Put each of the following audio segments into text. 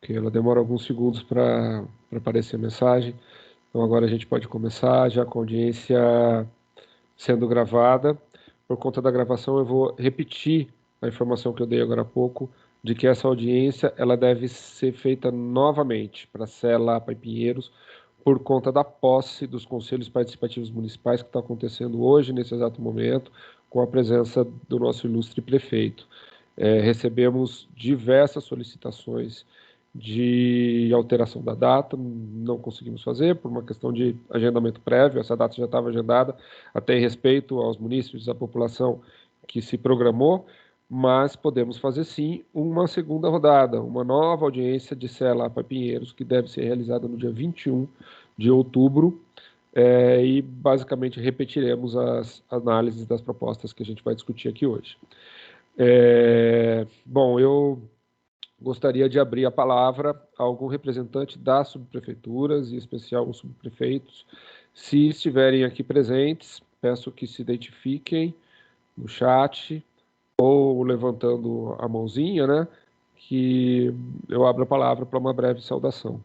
Ok, ela demora alguns segundos para aparecer a mensagem. Então agora a gente pode começar já com a audiência sendo gravada. Por conta da gravação eu vou repetir a informação que eu dei agora há pouco, de que essa audiência ela deve ser feita novamente para a CELAPA e Pinheiros, por conta da posse dos conselhos participativos municipais que está acontecendo hoje, nesse exato momento, com a presença do nosso ilustre prefeito. Recebemos diversas solicitações de alteração da data, não conseguimos fazer por uma questão de agendamento prévio, essa data já estava agendada, até em respeito aos munícipes, à população que se programou, mas podemos fazer sim uma segunda rodada, uma nova audiência de CELAPA Pinheiros, que deve ser realizada no dia 21 de outubro, e basicamente repetiremos as análises das propostas que a gente vai discutir aqui hoje. Bom, eu gostaria de abrir a palavra a algum representante das subprefeituras, em especial os subprefeitos. Se estiverem aqui presentes, peço que se identifiquem no chat ou levantando a mãozinha, né? Que eu abro a palavra para uma breve saudação.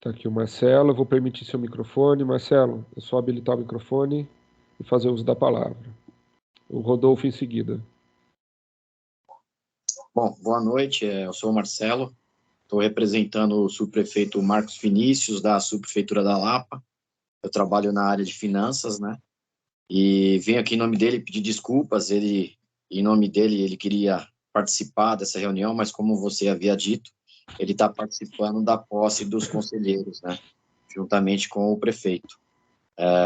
Está aqui o Marcelo, eu vou permitir seu microfone. Marcelo, é só habilitar o microfone e fazer uso da palavra. O Rodolfo em seguida. Bom, boa noite, eu sou o Marcelo, estou representando o subprefeito Marcos Vinícius, da subprefeitura da Lapa. Eu trabalho na área de finanças, né? E venho aqui em nome dele pedir desculpas. Em nome dele, ele queria participar dessa reunião, mas como você havia dito, ele está participando da posse dos conselheiros, né? Juntamente com o prefeito.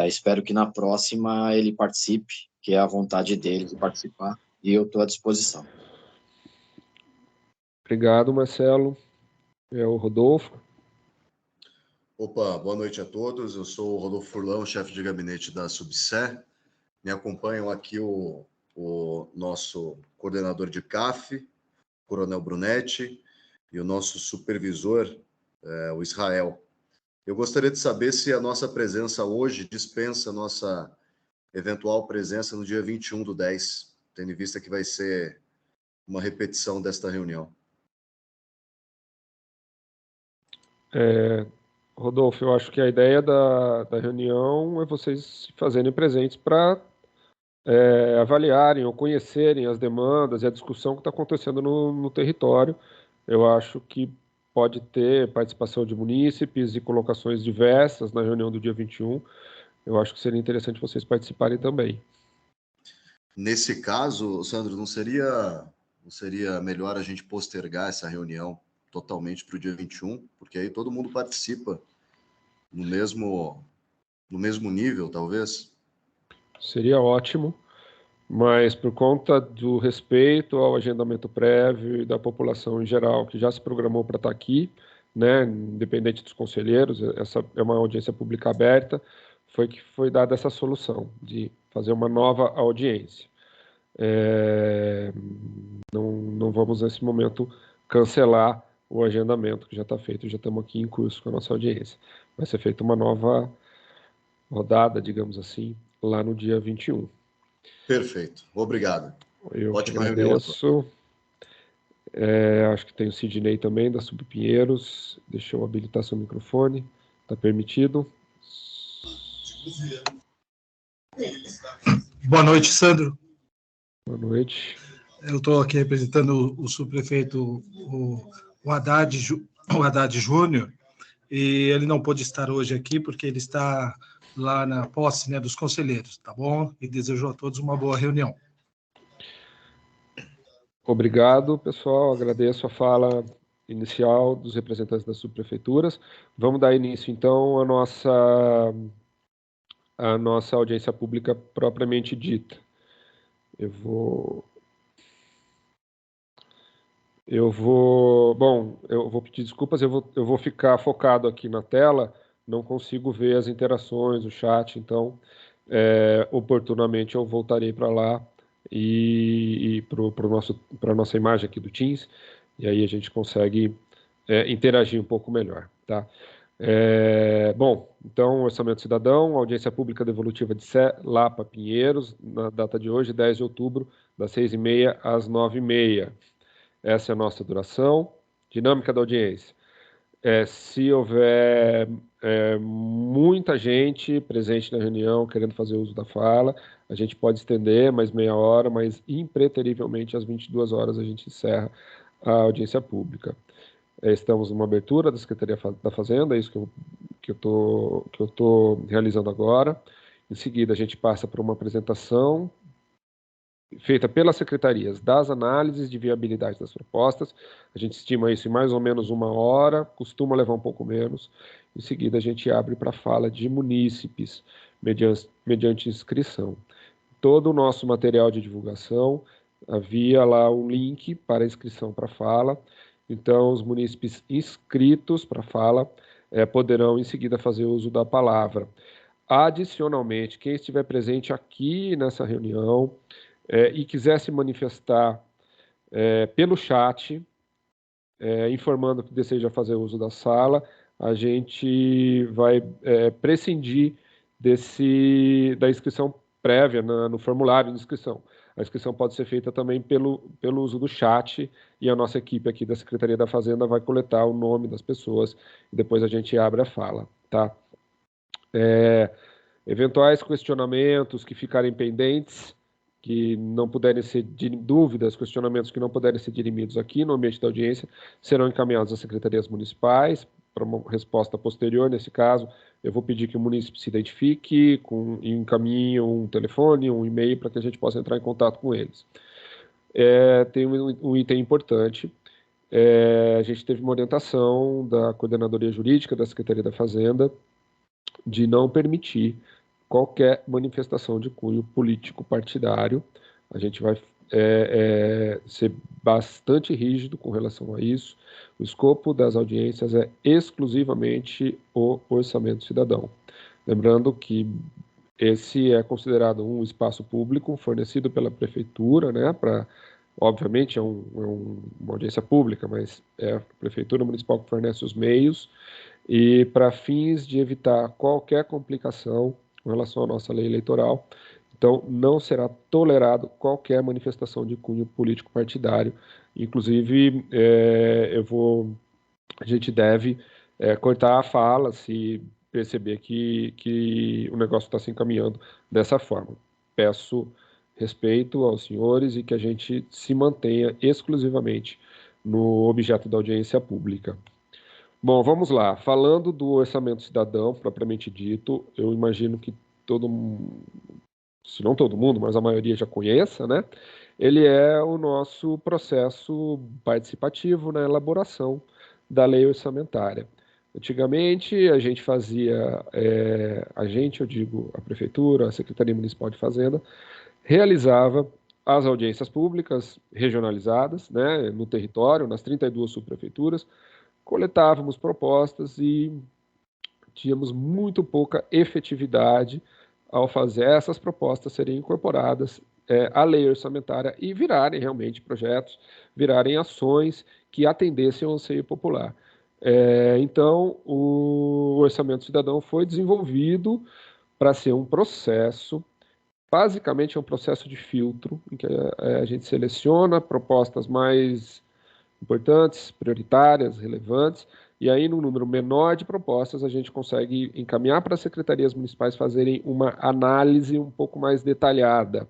Espero que na próxima ele participe, que é a vontade dele de participar, e eu estou à disposição. Obrigado, Marcelo. É o Rodolfo. Opa, boa noite a todos. Eu sou o Rodolfo Furlão, chefe de gabinete da Subse. Me acompanham aqui o nosso coordenador de CAF, Coronel Brunetti, e o nosso supervisor, o Israel. Eu gostaria de saber se a nossa presença hoje dispensa a nossa eventual presença no dia 21/10, tendo em vista que vai ser uma repetição desta reunião. Rodolfo, eu acho que a ideia da reunião é vocês se fazerem presentes para avaliarem ou conhecerem as demandas e a discussão que está acontecendo no território. Eu acho que pode ter participação de munícipes e colocações diversas na reunião do dia 21. Eu acho que seria interessante vocês participarem também. Nesse caso, Sandro, não seria melhor a gente postergar essa reunião totalmente para o dia 21? Porque aí todo mundo participa no mesmo nível, talvez? Seria ótimo, mas por conta do respeito ao agendamento prévio e da população em geral, que já se programou para estar aqui, né, independente dos conselheiros, essa é uma audiência pública aberta, foi dada essa solução de fazer uma nova audiência. Não vamos, nesse momento, cancelar o agendamento que já está feito, já estamos aqui em curso com a nossa audiência. Vai ser feita uma nova rodada, digamos assim, lá no dia 21. Perfeito, obrigado. Eu Ótima agradeço. Acho que tem o Sidney também, da Subpinheiros. Deixa eu habilitar seu microfone. Está permitido? Boa noite, Sandro. Boa noite. Eu estou aqui representando o subprefeito, o Haddad Júnior, e ele não pôde estar hoje aqui porque ele está lá na posse, né, dos conselheiros, tá bom? E desejo a todos uma boa reunião. Obrigado, pessoal. Agradeço a fala inicial dos representantes das subprefeituras. Vamos dar início, então, à nossa audiência pública propriamente dita. Eu vou pedir desculpas, eu vou ficar focado aqui na tela, não consigo ver as interações, o chat, então, oportunamente eu voltarei para lá e para a nossa imagem aqui do Teams, e aí a gente consegue interagir um pouco melhor, tá? Bom, então, orçamento cidadão, audiência pública devolutiva de Sé, Lapa, Pinheiros, na data de hoje, 10 de outubro, das 6h30 às 9h30. Essa é a nossa duração. Dinâmica da audiência. Se houver muita gente presente na reunião querendo fazer uso da fala, a gente pode estender mais meia hora, mas impreterivelmente às 22 horas a gente encerra a audiência pública. Estamos numa abertura da Secretaria da Fazenda, é isso que eu tô realizando agora. Em seguida, a gente passa por uma apresentação feita pelas secretarias das análises de viabilidade das propostas. A gente estima isso em mais ou menos 1 hora, costuma levar um pouco menos. Em seguida, a gente abre para fala de munícipes, mediante inscrição. Todo o nosso material de divulgação, havia lá um link para inscrição para fala. Então, os munícipes inscritos para fala poderão, em seguida, fazer uso da palavra. Adicionalmente, quem estiver presente aqui nessa reunião e quiser se manifestar pelo chat, informando que deseja fazer uso da sala, a gente vai prescindir da inscrição prévia no formulário de inscrição. A inscrição pode ser feita também pelo uso do chat, e a nossa equipe aqui da Secretaria da Fazenda vai coletar o nome das pessoas e depois a gente abre a fala, tá? Eventuais questionamentos que ficarem pendentes, que não puderem ser dúvidas, questionamentos que não puderem ser dirimidos aqui no ambiente da audiência, serão encaminhados às secretarias municipais para uma resposta posterior. Nesse caso, eu vou pedir que o munícipe se identifique e encaminhe um telefone, um e-mail, para que a gente possa entrar em contato com eles. Tem um item importante. A gente teve uma orientação da Coordenadoria Jurídica da Secretaria da Fazenda de não permitir qualquer manifestação de cunho político partidário. A gente vai ser bastante rígido com relação a isso. O escopo das audiências é exclusivamente o orçamento cidadão. Lembrando que esse é considerado um espaço público fornecido pela prefeitura, né, obviamente é uma audiência pública, mas é a prefeitura municipal que fornece os meios, e para fins de evitar qualquer complicação com relação à nossa lei eleitoral. Então, não será tolerado qualquer manifestação de cunho político partidário. Inclusive, a gente deve cortar a fala se perceber que o negócio está se encaminhando dessa forma. Peço respeito aos senhores e que a gente se mantenha exclusivamente no objeto da audiência pública. Bom, vamos lá. Falando do orçamento cidadão, propriamente dito, eu imagino que se não todo mundo, mas a maioria já conheça, né? Ele é o nosso processo participativo na elaboração da lei orçamentária. Antigamente, a gente fazia, eu digo a Prefeitura, a Secretaria Municipal de Fazenda, realizava as audiências públicas regionalizadas, né, no território, nas 32 subprefeituras, coletávamos propostas e tínhamos muito pouca efetividade ao fazer essas propostas serem incorporadas à lei orçamentária e virarem realmente projetos, virarem ações que atendessem ao anseio popular. Então, o Orçamento Cidadão foi desenvolvido para ser um processo, basicamente é um processo de filtro, em que a gente seleciona propostas mais importantes, prioritárias, relevantes, e aí, num número menor de propostas, a gente consegue encaminhar para as secretarias municipais fazerem uma análise um pouco mais detalhada.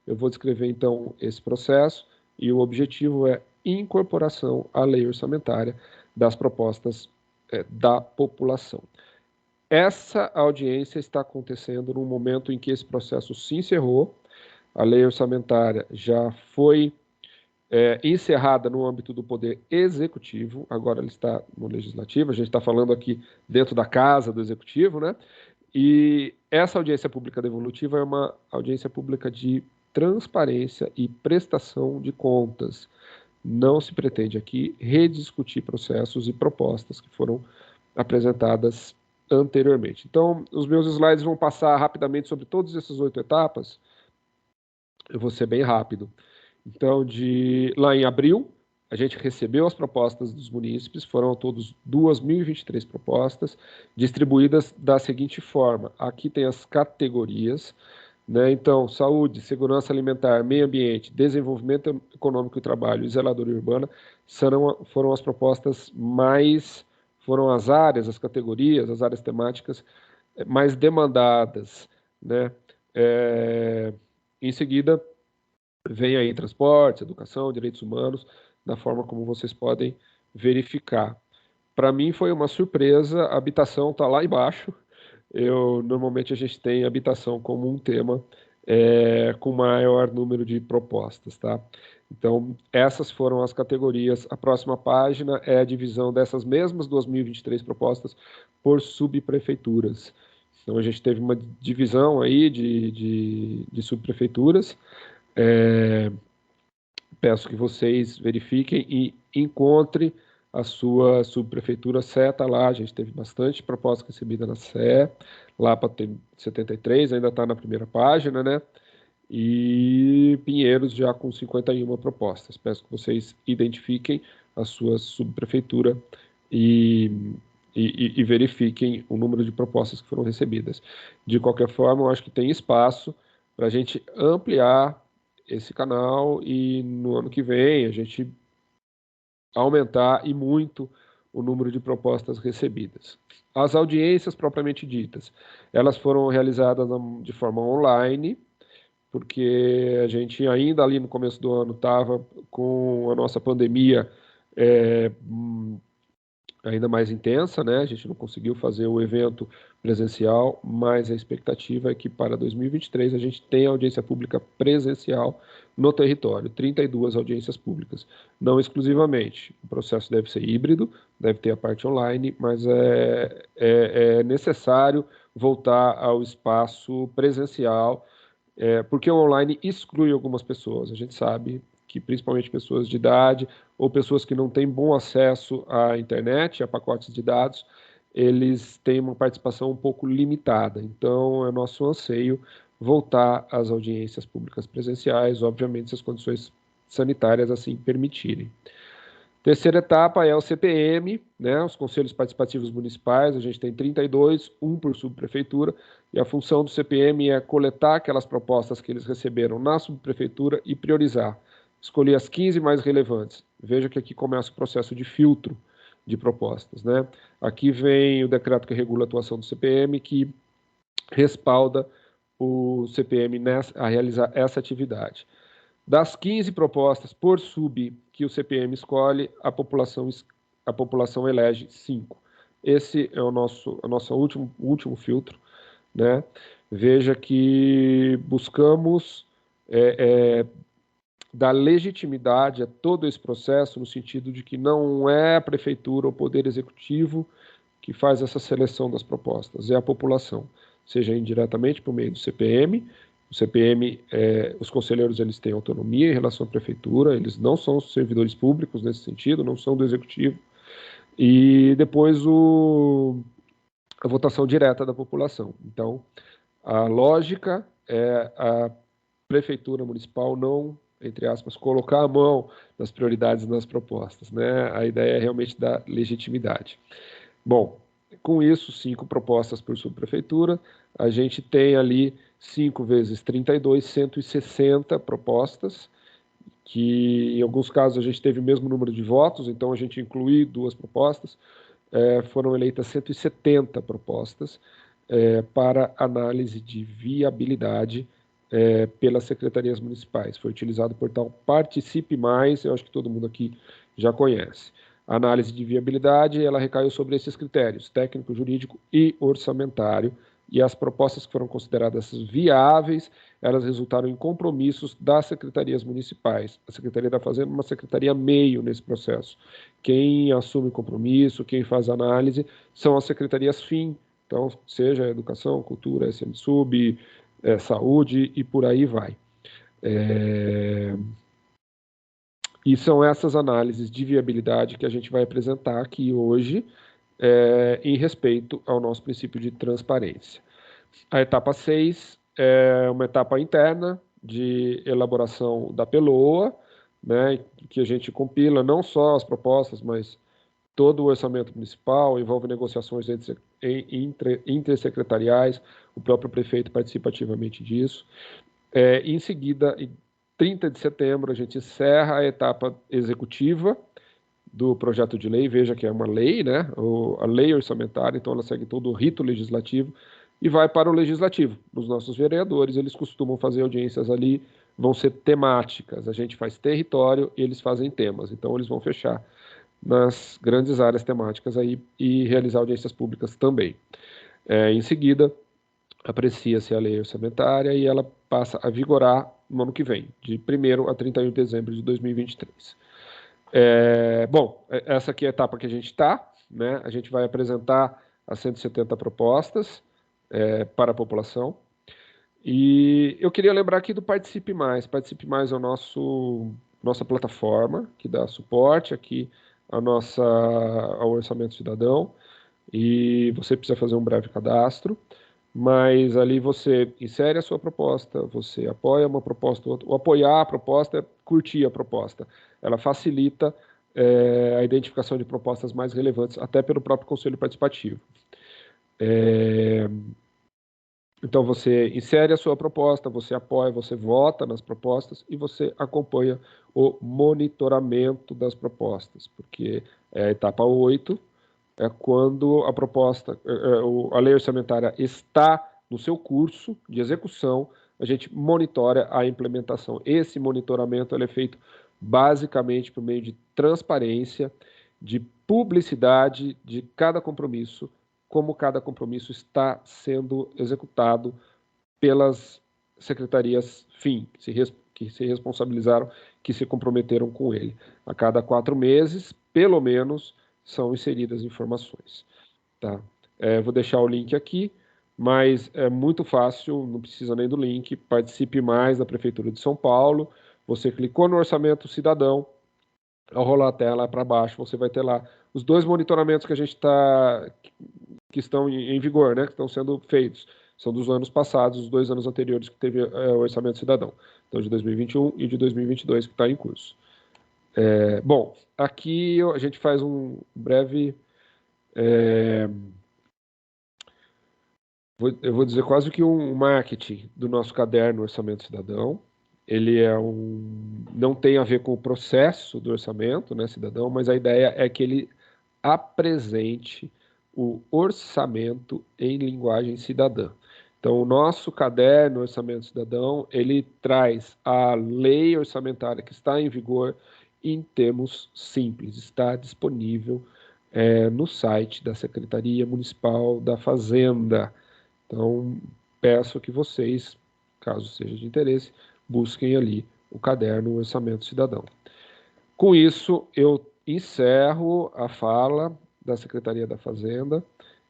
Eu vou descrever, então, esse processo, e o objetivo é incorporação à lei orçamentária das propostas da população. Essa audiência está acontecendo no momento em que esse processo se encerrou, a lei orçamentária já foi encerrada no âmbito do Poder Executivo, agora ela está no Legislativo, a gente está falando aqui dentro da casa do Executivo, né? E essa audiência pública devolutiva é uma audiência pública de transparência e prestação de contas. Não se pretende aqui rediscutir processos e propostas que foram apresentadas anteriormente. Então, os meus slides vão passar rapidamente sobre todas essas 8 etapas. Eu vou ser bem rápido. Então, lá em abril, a gente recebeu as propostas dos munícipes, foram todos 2.023 propostas, distribuídas da seguinte forma. Aqui tem as categorias, né? Então, saúde, segurança alimentar, meio ambiente, desenvolvimento econômico e trabalho e zeladoria urbana foram as propostas foram as áreas, as categorias, as áreas temáticas mais demandadas, né? Em seguida, vem aí transportes, educação, direitos humanos, da forma como vocês podem verificar. Para mim foi uma surpresa, a habitação está lá embaixo. Normalmente a gente tem habitação como um tema com maior número de propostas, tá? Então, essas foram as categorias. A próxima página é a divisão dessas mesmas 2.023 propostas por subprefeituras. Então, a gente teve uma divisão aí de subprefeituras. Peço que vocês verifiquem e encontrem a sua subprefeitura Sé, está lá, a gente teve bastante proposta recebida na Sé, Lapa tem 73, ainda está na primeira página, né? E Pinheiros já com 51 propostas. Peço que vocês identifiquem a sua subprefeitura e verifiquem o número de propostas que foram recebidas. De qualquer forma, eu acho que tem espaço para a gente ampliar esse canal e no ano que vem a gente aumentar e muito o número de propostas recebidas. As audiências propriamente ditas, elas foram realizadas de forma online, porque a gente ainda ali no começo do ano estava com a nossa pandemia ainda mais intensa, né? A gente não conseguiu fazer o evento presencial, mas a expectativa é que para 2023 a gente tenha audiência pública presencial no território, 32 audiências públicas, não exclusivamente. O processo deve ser híbrido, deve ter a parte online, mas é necessário voltar ao espaço presencial, porque o online exclui algumas pessoas, a gente sabe que principalmente pessoas de idade ou pessoas que não têm bom acesso à internet, a pacotes de dados, eles têm uma participação um pouco limitada. Então, é nosso anseio voltar às audiências públicas presenciais, obviamente, se as condições sanitárias assim permitirem. Terceira etapa é o CPM, né, os Conselhos Participativos Municipais, a gente tem 32, um por subprefeitura, e a função do CPM é coletar aquelas propostas que eles receberam na subprefeitura e priorizar. Escolhi as 15 mais relevantes. Veja que aqui começa o processo de filtro de propostas, né? Aqui vem o decreto que regula a atuação do CPM, que respalda o CPM a realizar essa atividade. Das 15 propostas por sub que o CPM escolhe, a população elege 5. Esse é o nosso último filtro, né? Veja que buscamos dar legitimidade a todo esse processo, no sentido de que não é a prefeitura ou o poder executivo que faz essa seleção das propostas, é a população, seja indiretamente por meio do CPM. O CPM, os conselheiros, eles têm autonomia em relação à prefeitura, eles não são servidores públicos nesse sentido, não são do executivo, e depois a votação direta da população. Então, a lógica é a prefeitura municipal não, entre aspas, colocar a mão nas prioridades nas propostas, né? A ideia é realmente dar legitimidade. Bom, com isso, 5 propostas por subprefeitura, a gente tem ali 5 vezes 32, 160 propostas, que em alguns casos a gente teve o mesmo número de votos, então a gente inclui 2 propostas, foram eleitas 170 propostas para análise de viabilidade pelas secretarias municipais. Foi utilizado o portal Participe Mais, eu acho que todo mundo aqui já conhece. A análise de viabilidade, ela recaiu sobre esses critérios, técnico, jurídico e orçamentário, e as propostas que foram consideradas viáveis, elas resultaram em compromissos das secretarias municipais. A Secretaria da Fazenda é uma secretaria meio nesse processo. Quem assume compromisso, quem faz análise, são as secretarias fim, então, seja educação, cultura, SMSub, saúde e por aí vai. E são essas análises de viabilidade que a gente vai apresentar aqui hoje, em respeito ao nosso princípio de transparência. A etapa 6 é uma etapa interna de elaboração da PELOA, né, que a gente compila não só as propostas, mas todo o orçamento municipal, envolve negociações intersecretariais, o próprio prefeito participa ativamente disso. Em seguida, em 30 de setembro, a gente encerra a etapa executiva do projeto de lei, veja que é uma lei, né, a lei orçamentária, então ela segue todo o rito legislativo, e vai para o legislativo. Os nossos vereadores, eles costumam fazer audiências ali, vão ser temáticas, a gente faz território e eles fazem temas, então eles vão fechar nas grandes áreas temáticas aí e realizar audiências públicas também. Em seguida, aprecia-se a lei orçamentária e ela passa a vigorar no ano que vem, de 1º a 31 de dezembro de 2023. Bom, essa aqui é a etapa que a gente está, né? A gente vai apresentar as 170 propostas para a população. E eu queria lembrar aqui do Participe Mais. Participe Mais é a nossa plataforma que dá suporte aqui ao Orçamento Cidadão, e você precisa fazer um breve cadastro, mas ali você insere a sua proposta, você apoia uma proposta, o apoiar a proposta é curtir a proposta. Ela facilita a identificação de propostas mais relevantes, até pelo próprio Conselho Participativo. Então, você insere a sua proposta, você apoia, você vota nas propostas e você acompanha o monitoramento das propostas, porque a etapa 8 é quando a proposta, a lei orçamentária está no seu curso de execução, a gente monitora a implementação. Esse monitoramento ele é feito basicamente por meio de transparência, de publicidade de cada compromisso, como cada compromisso está sendo executado pelas secretarias FIM, que se responsabilizaram, que se comprometeram com ele. A cada 4 meses, pelo menos, são inseridas informações. Tá? Vou deixar o link aqui, mas é muito fácil, não precisa nem do link, participe mais da Prefeitura de São Paulo, você clicou no Orçamento Cidadão, ao rolar a tela para baixo, você vai ter lá os 2 monitoramentos que a gente que estão em vigor, né, que estão sendo feitos. São dos anos passados, os 2 anos anteriores que teve o Orçamento Cidadão. Então, de 2021 e de 2022, que está em curso. Bom, aqui a gente faz um breve... eu vou dizer quase que um marketing do nosso caderno Orçamento Cidadão. Ele não tem a ver com o processo do orçamento, né, cidadão, mas a ideia é que ele apresente o orçamento em linguagem cidadã. Então, o nosso caderno Orçamento Cidadão, ele traz a lei orçamentária que está em vigor em termos simples, está disponível no site da Secretaria Municipal da Fazenda. Então, peço que vocês, caso seja de interesse, busquem ali o caderno Orçamento Cidadão. Com isso, eu encerro a fala da Secretaria da Fazenda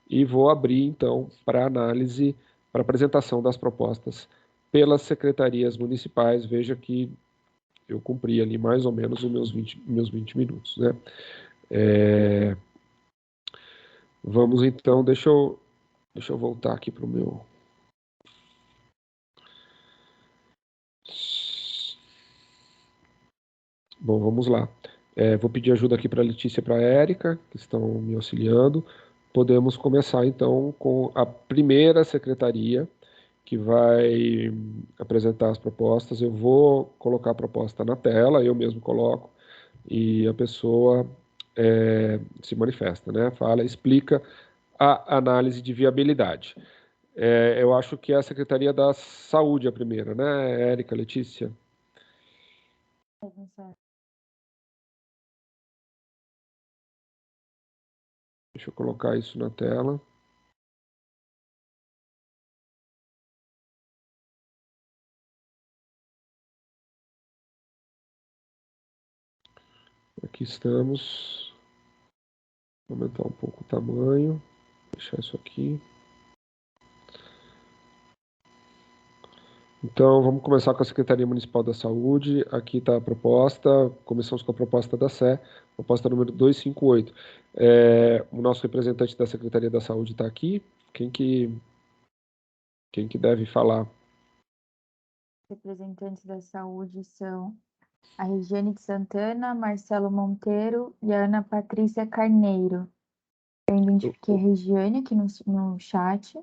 e vou abrir, então, para análise, para apresentação das propostas pelas secretarias municipais. Veja que eu cumpri ali mais ou menos os meus 20 minutos, né? Vamos, então, deixa eu voltar aqui para o meu... Bom, vamos lá. Vou pedir ajuda aqui para a Letícia e para a Érica, que estão me auxiliando. Podemos começar, então, com a primeira secretaria, que vai apresentar as propostas. Eu vou colocar a proposta na tela, eu mesmo coloco, e a pessoa se manifesta, né? Fala, explica a análise de viabilidade. Eu acho que é a Secretaria da Saúde a primeira, né, Érica, Letícia? Deixa eu colocar isso na tela. Aqui estamos. Vou aumentar um pouco o tamanho. Deixar isso aqui. Então, vamos começar com a Secretaria Municipal da Saúde. Aqui está a proposta. Começamos com a proposta da SE, proposta número 258. O nosso representante da Secretaria da Saúde está aqui. Quem que deve falar? Representantes da saúde são a Regiane de Santana, Marcelo Monteiro e a Ana Patrícia Carneiro. Eu identifiquei a Regiane aqui no chat.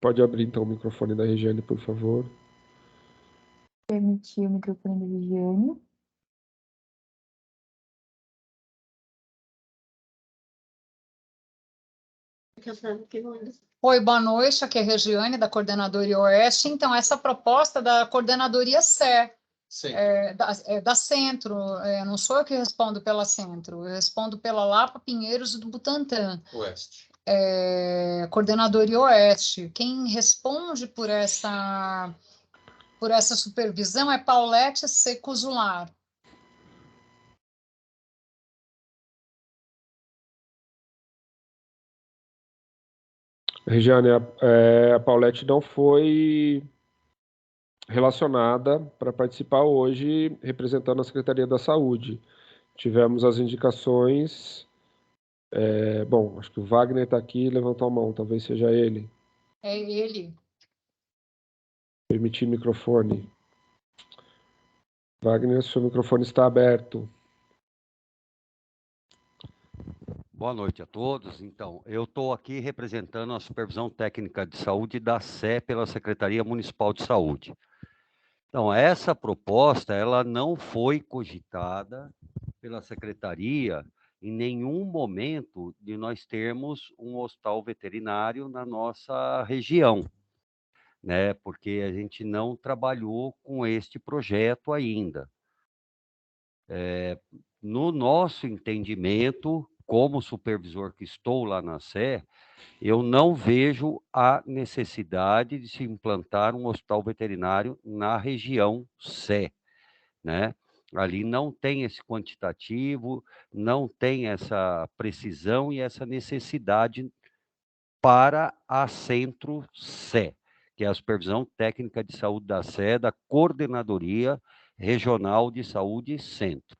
Pode abrir então o microfone da Regiane, por favor. Permitir o microfone da Regiane. Oi, boa noite, aqui é a Regiane, da Coordenadoria Oeste. Então, essa proposta da Coordenadoria CE, da Centro, não sou eu que respondo pela Centro, eu respondo pela Lapa, Pinheiros e do Butantã. Oeste. Coordenadoria Oeste. Quem responde por essa supervisão é Paulette Secuzular. Regiane, a Paulette não foi relacionada para participar hoje, representando a Secretaria da Saúde. Tivemos as indicações. Bom, acho que o Wagner está aqui, levantou a mão, talvez seja ele. É ele. Permitir microfone. Wagner, seu microfone está aberto. Boa noite a todos. Então, eu estou aqui representando a Supervisão Técnica de Saúde da SE pela Secretaria Municipal de Saúde. Então, essa proposta, ela não foi cogitada pela Secretaria em nenhum momento de nós termos um hospital veterinário na nossa região, né? Porque a gente não trabalhou com este projeto ainda. No nosso entendimento, como supervisor que estou lá na SE, eu não vejo a necessidade de se implantar um hospital veterinário na região SE, né? Ali não tem esse quantitativo, não tem essa precisão e essa necessidade para a Centro SE, que é a Supervisão Técnica de Saúde da SE, da Coordenadoria Regional de Saúde Centro.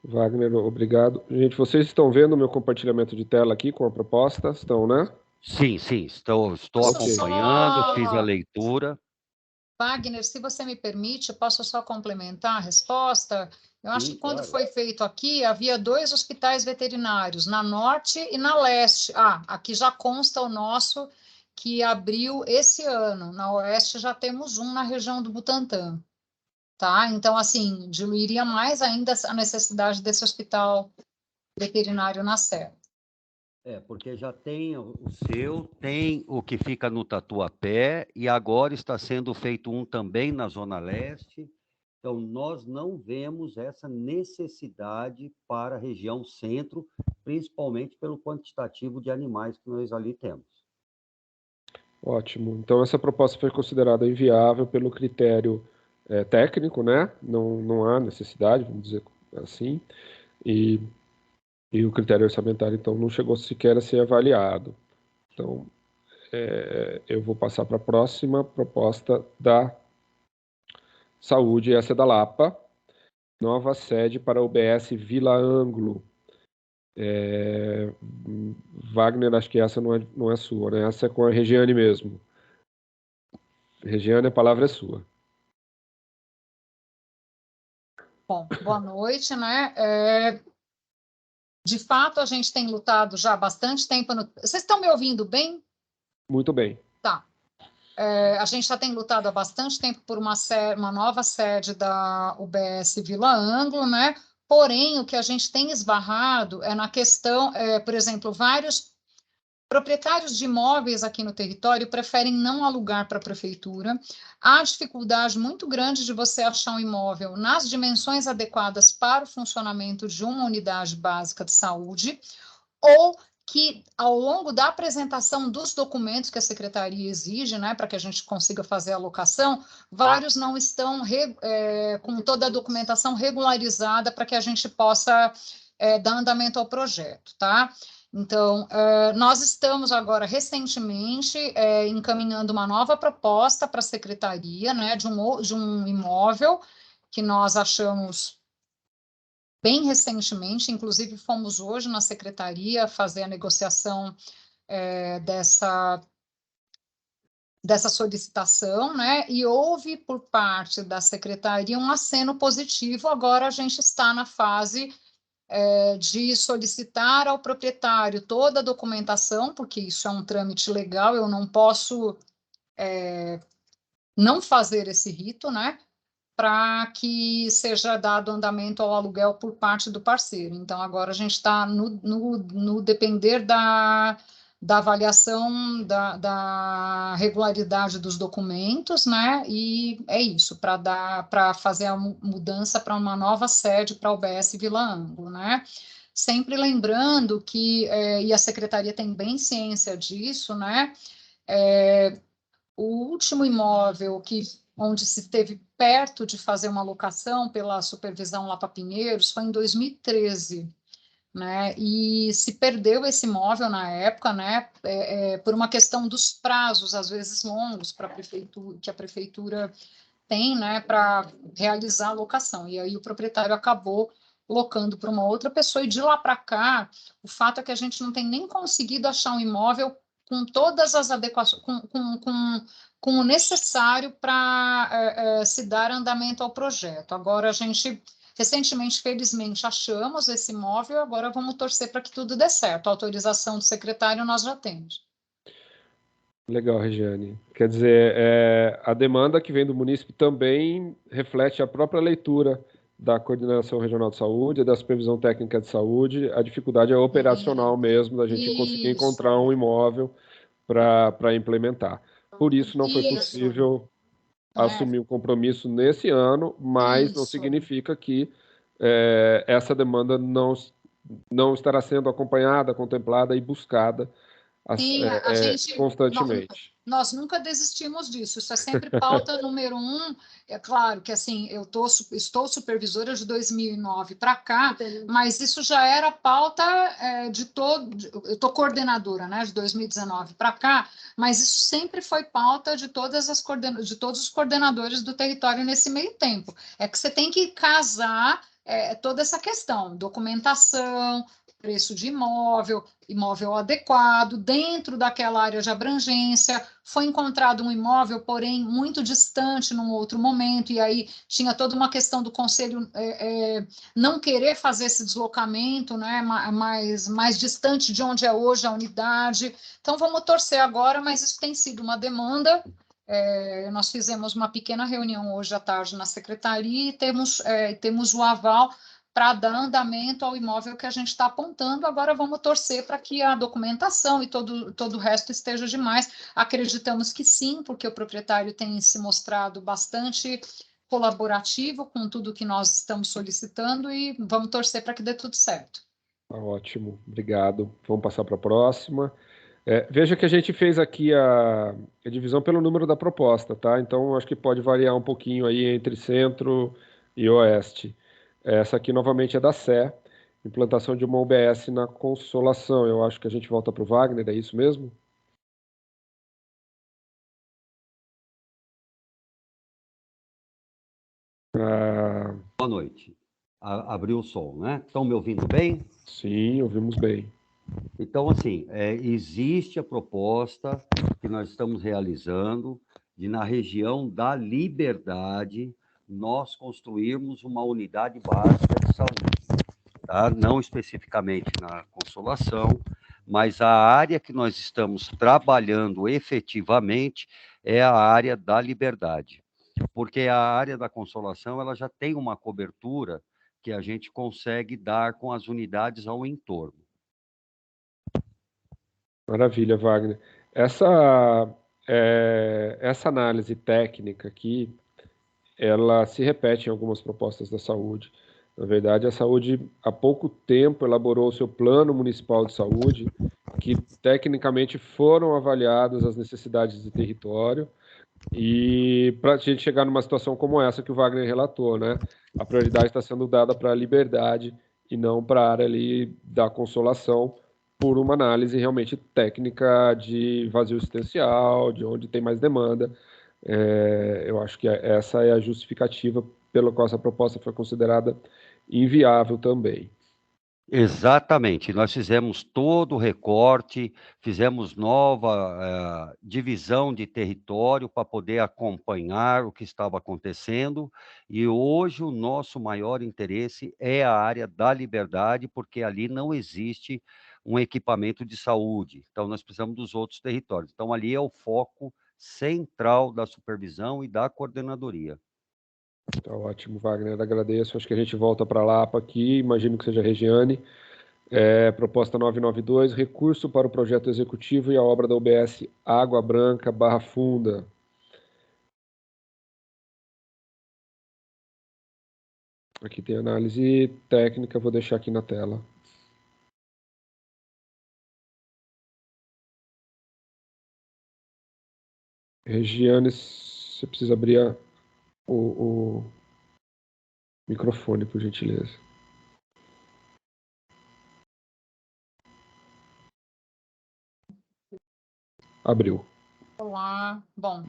Wagner, obrigado. Gente, vocês estão vendo o meu compartilhamento de tela aqui com a proposta? Estão, né? Sim, estou acompanhando, fiz a leitura. Wagner, se você me permite, posso só complementar a resposta? Eu acho que quando foi feito aqui, havia 2 hospitais veterinários, na Norte e na Leste. Aqui já consta o nosso, que abriu esse ano. Na Oeste já temos um na região do Butantã. Tá? Então, assim, diluiria mais ainda a necessidade desse hospital veterinário na Serra. Porque já tem o seu, tem o que fica no Tatuapé, e agora está sendo feito um também na Zona Leste. Então, nós não vemos essa necessidade para a região centro, principalmente pelo quantitativo de animais que nós ali temos. Ótimo. Então, essa proposta foi considerada inviável pelo critério técnico, né? Não há necessidade, vamos dizer assim, e o critério orçamentário, então, não chegou sequer a ser avaliado. Então, eu vou passar para a próxima proposta da Saúde, essa é da Lapa, nova sede para o UBS Vila Ângulo. Wagner, acho que essa não é sua, né? Essa é com a Regiane mesmo. Regiane, a palavra é sua. Bom, boa noite, né? De fato, a gente tem lutado já há bastante tempo. Vocês estão me ouvindo bem? Muito bem. Tá. A gente já tem lutado há bastante tempo por uma nova sede da UBS Vila Ângulo, né? Porém, o que a gente tem esbarrado é na questão, por exemplo, vários proprietários de imóveis aqui no território preferem não alugar para a prefeitura. Há dificuldade muito grande de você achar um imóvel nas dimensões adequadas para o funcionamento de uma unidade básica de saúde, ou que, ao longo da apresentação dos documentos que a secretaria exige, né, para que a gente consiga fazer a locação, vários não estão com toda a documentação regularizada para que a gente possa dar andamento ao projeto, tá? Então, nós estamos agora, recentemente, encaminhando uma nova proposta para a secretaria, né, de um imóvel que nós achamos bem recentemente, inclusive fomos hoje na secretaria fazer a negociação dessa solicitação, né? E houve por parte da secretaria um aceno positivo. Agora a gente está na fase de solicitar ao proprietário toda a documentação, porque isso é um trâmite legal, eu não posso não fazer esse rito, né? Para que seja dado andamento ao aluguel por parte do parceiro. Então, agora a gente está no depender da avaliação da regularidade dos documentos, né? E é isso, para fazer a mudança para uma nova sede para a UBS Vila Ângulo, né? Sempre lembrando que, e a secretaria tem bem ciência disso, né? O último imóvel onde se esteve perto de fazer uma locação pela supervisão Lapa Pinheiros foi em 2013, né? E se perdeu esse imóvel na época, né? Por uma questão dos prazos, às vezes longos, para a prefeitura, que a prefeitura tem, né? Para realizar a locação. E aí o proprietário acabou locando para uma outra pessoa, e de lá para cá, o fato é que a gente não tem nem conseguido achar um imóvel com todas as adequações, com o necessário para se dar andamento ao projeto. Agora, a gente, recentemente, felizmente, achamos esse imóvel, agora vamos torcer para que tudo dê certo. A autorização do secretário nós já temos. Legal, Regiane. Quer dizer, a demanda que vem do munícipe também reflete a própria leitura da Coordenação Regional de Saúde, da Supervisão Técnica de Saúde. A dificuldade é operacional mesmo, da gente conseguir encontrar um imóvel para implementar. Por isso não foi possível assumir o compromisso nesse ano, mas não significa que essa demanda não estará sendo acompanhada, contemplada e buscada constantemente. Nós nunca desistimos disso, isso é sempre pauta número 1. É claro que assim, estou supervisora de 2009 para cá, mas isso já era pauta de todo. Eu estou coordenadora, né, de 2019 para cá, mas isso sempre foi pauta de todos os coordenadores do território nesse meio tempo. É que você tem que casar toda essa questão, documentação, preço de imóvel adequado, dentro daquela área de abrangência. Foi encontrado um imóvel, porém, muito distante num outro momento, e aí tinha toda uma questão do conselho não querer fazer esse deslocamento, né, mais distante de onde é hoje a unidade. Então, vamos torcer agora, mas isso tem sido uma demanda. Nós fizemos uma pequena reunião hoje à tarde na secretaria e temos o aval para dar andamento ao imóvel que a gente está apontando. Agora vamos torcer para que a documentação e todo o resto esteja demais. Acreditamos que sim, porque o proprietário tem se mostrado bastante colaborativo com tudo que nós estamos solicitando, e vamos torcer para que dê tudo certo. Ótimo, obrigado. Vamos passar para a próxima. Veja que a gente fez aqui a divisão pelo número da proposta, tá? Então, acho que pode variar um pouquinho aí entre centro e oeste. Essa aqui, novamente, é da Sé, implantação de uma UBS na Consolação. Eu acho que a gente volta para o Wagner, é isso mesmo? Boa noite. Abriu o som, né? Estão me ouvindo bem? Sim, ouvimos bem. Então, assim, existe a proposta que nós estamos realizando de, na região da Liberdade, nós construirmos uma unidade básica de saúde, tá? Não especificamente na Consolação, mas a área que nós estamos trabalhando efetivamente é a área da Liberdade, porque a área da Consolação ela já tem uma cobertura que a gente consegue dar com as unidades ao entorno. Maravilha, Wagner. Essa análise técnica aqui, ela se repete em algumas propostas da saúde. Na verdade, a saúde, há pouco tempo, elaborou o seu plano municipal de saúde, que tecnicamente foram avaliadas as necessidades do território, e para a gente chegar numa situação como essa que o Wagner relatou, né? A prioridade está sendo dada para a Liberdade e não para a área ali da Consolação, por uma análise realmente técnica de vazio existencial, de onde tem mais demanda. Eu acho que essa é a justificativa pela qual essa proposta foi considerada inviável também. Exatamente, nós fizemos todo o recorte, fizemos nova divisão de território para poder acompanhar o que estava acontecendo, e hoje o nosso maior interesse é a área da Liberdade, porque ali não existe um equipamento de saúde, então nós precisamos dos outros territórios. Então ali é o foco central da supervisão e da coordenadoria. Tá ótimo, Wagner, agradeço. Acho que a gente volta para a Lapa aqui, imagino que seja a Regiane. Proposta 992, recurso para o projeto executivo e a obra da UBS Água Branca, Barra Funda. Aqui tem análise técnica, vou deixar aqui na tela. Regiane, você precisa abrir o microfone, por gentileza. Abriu. Olá, bom.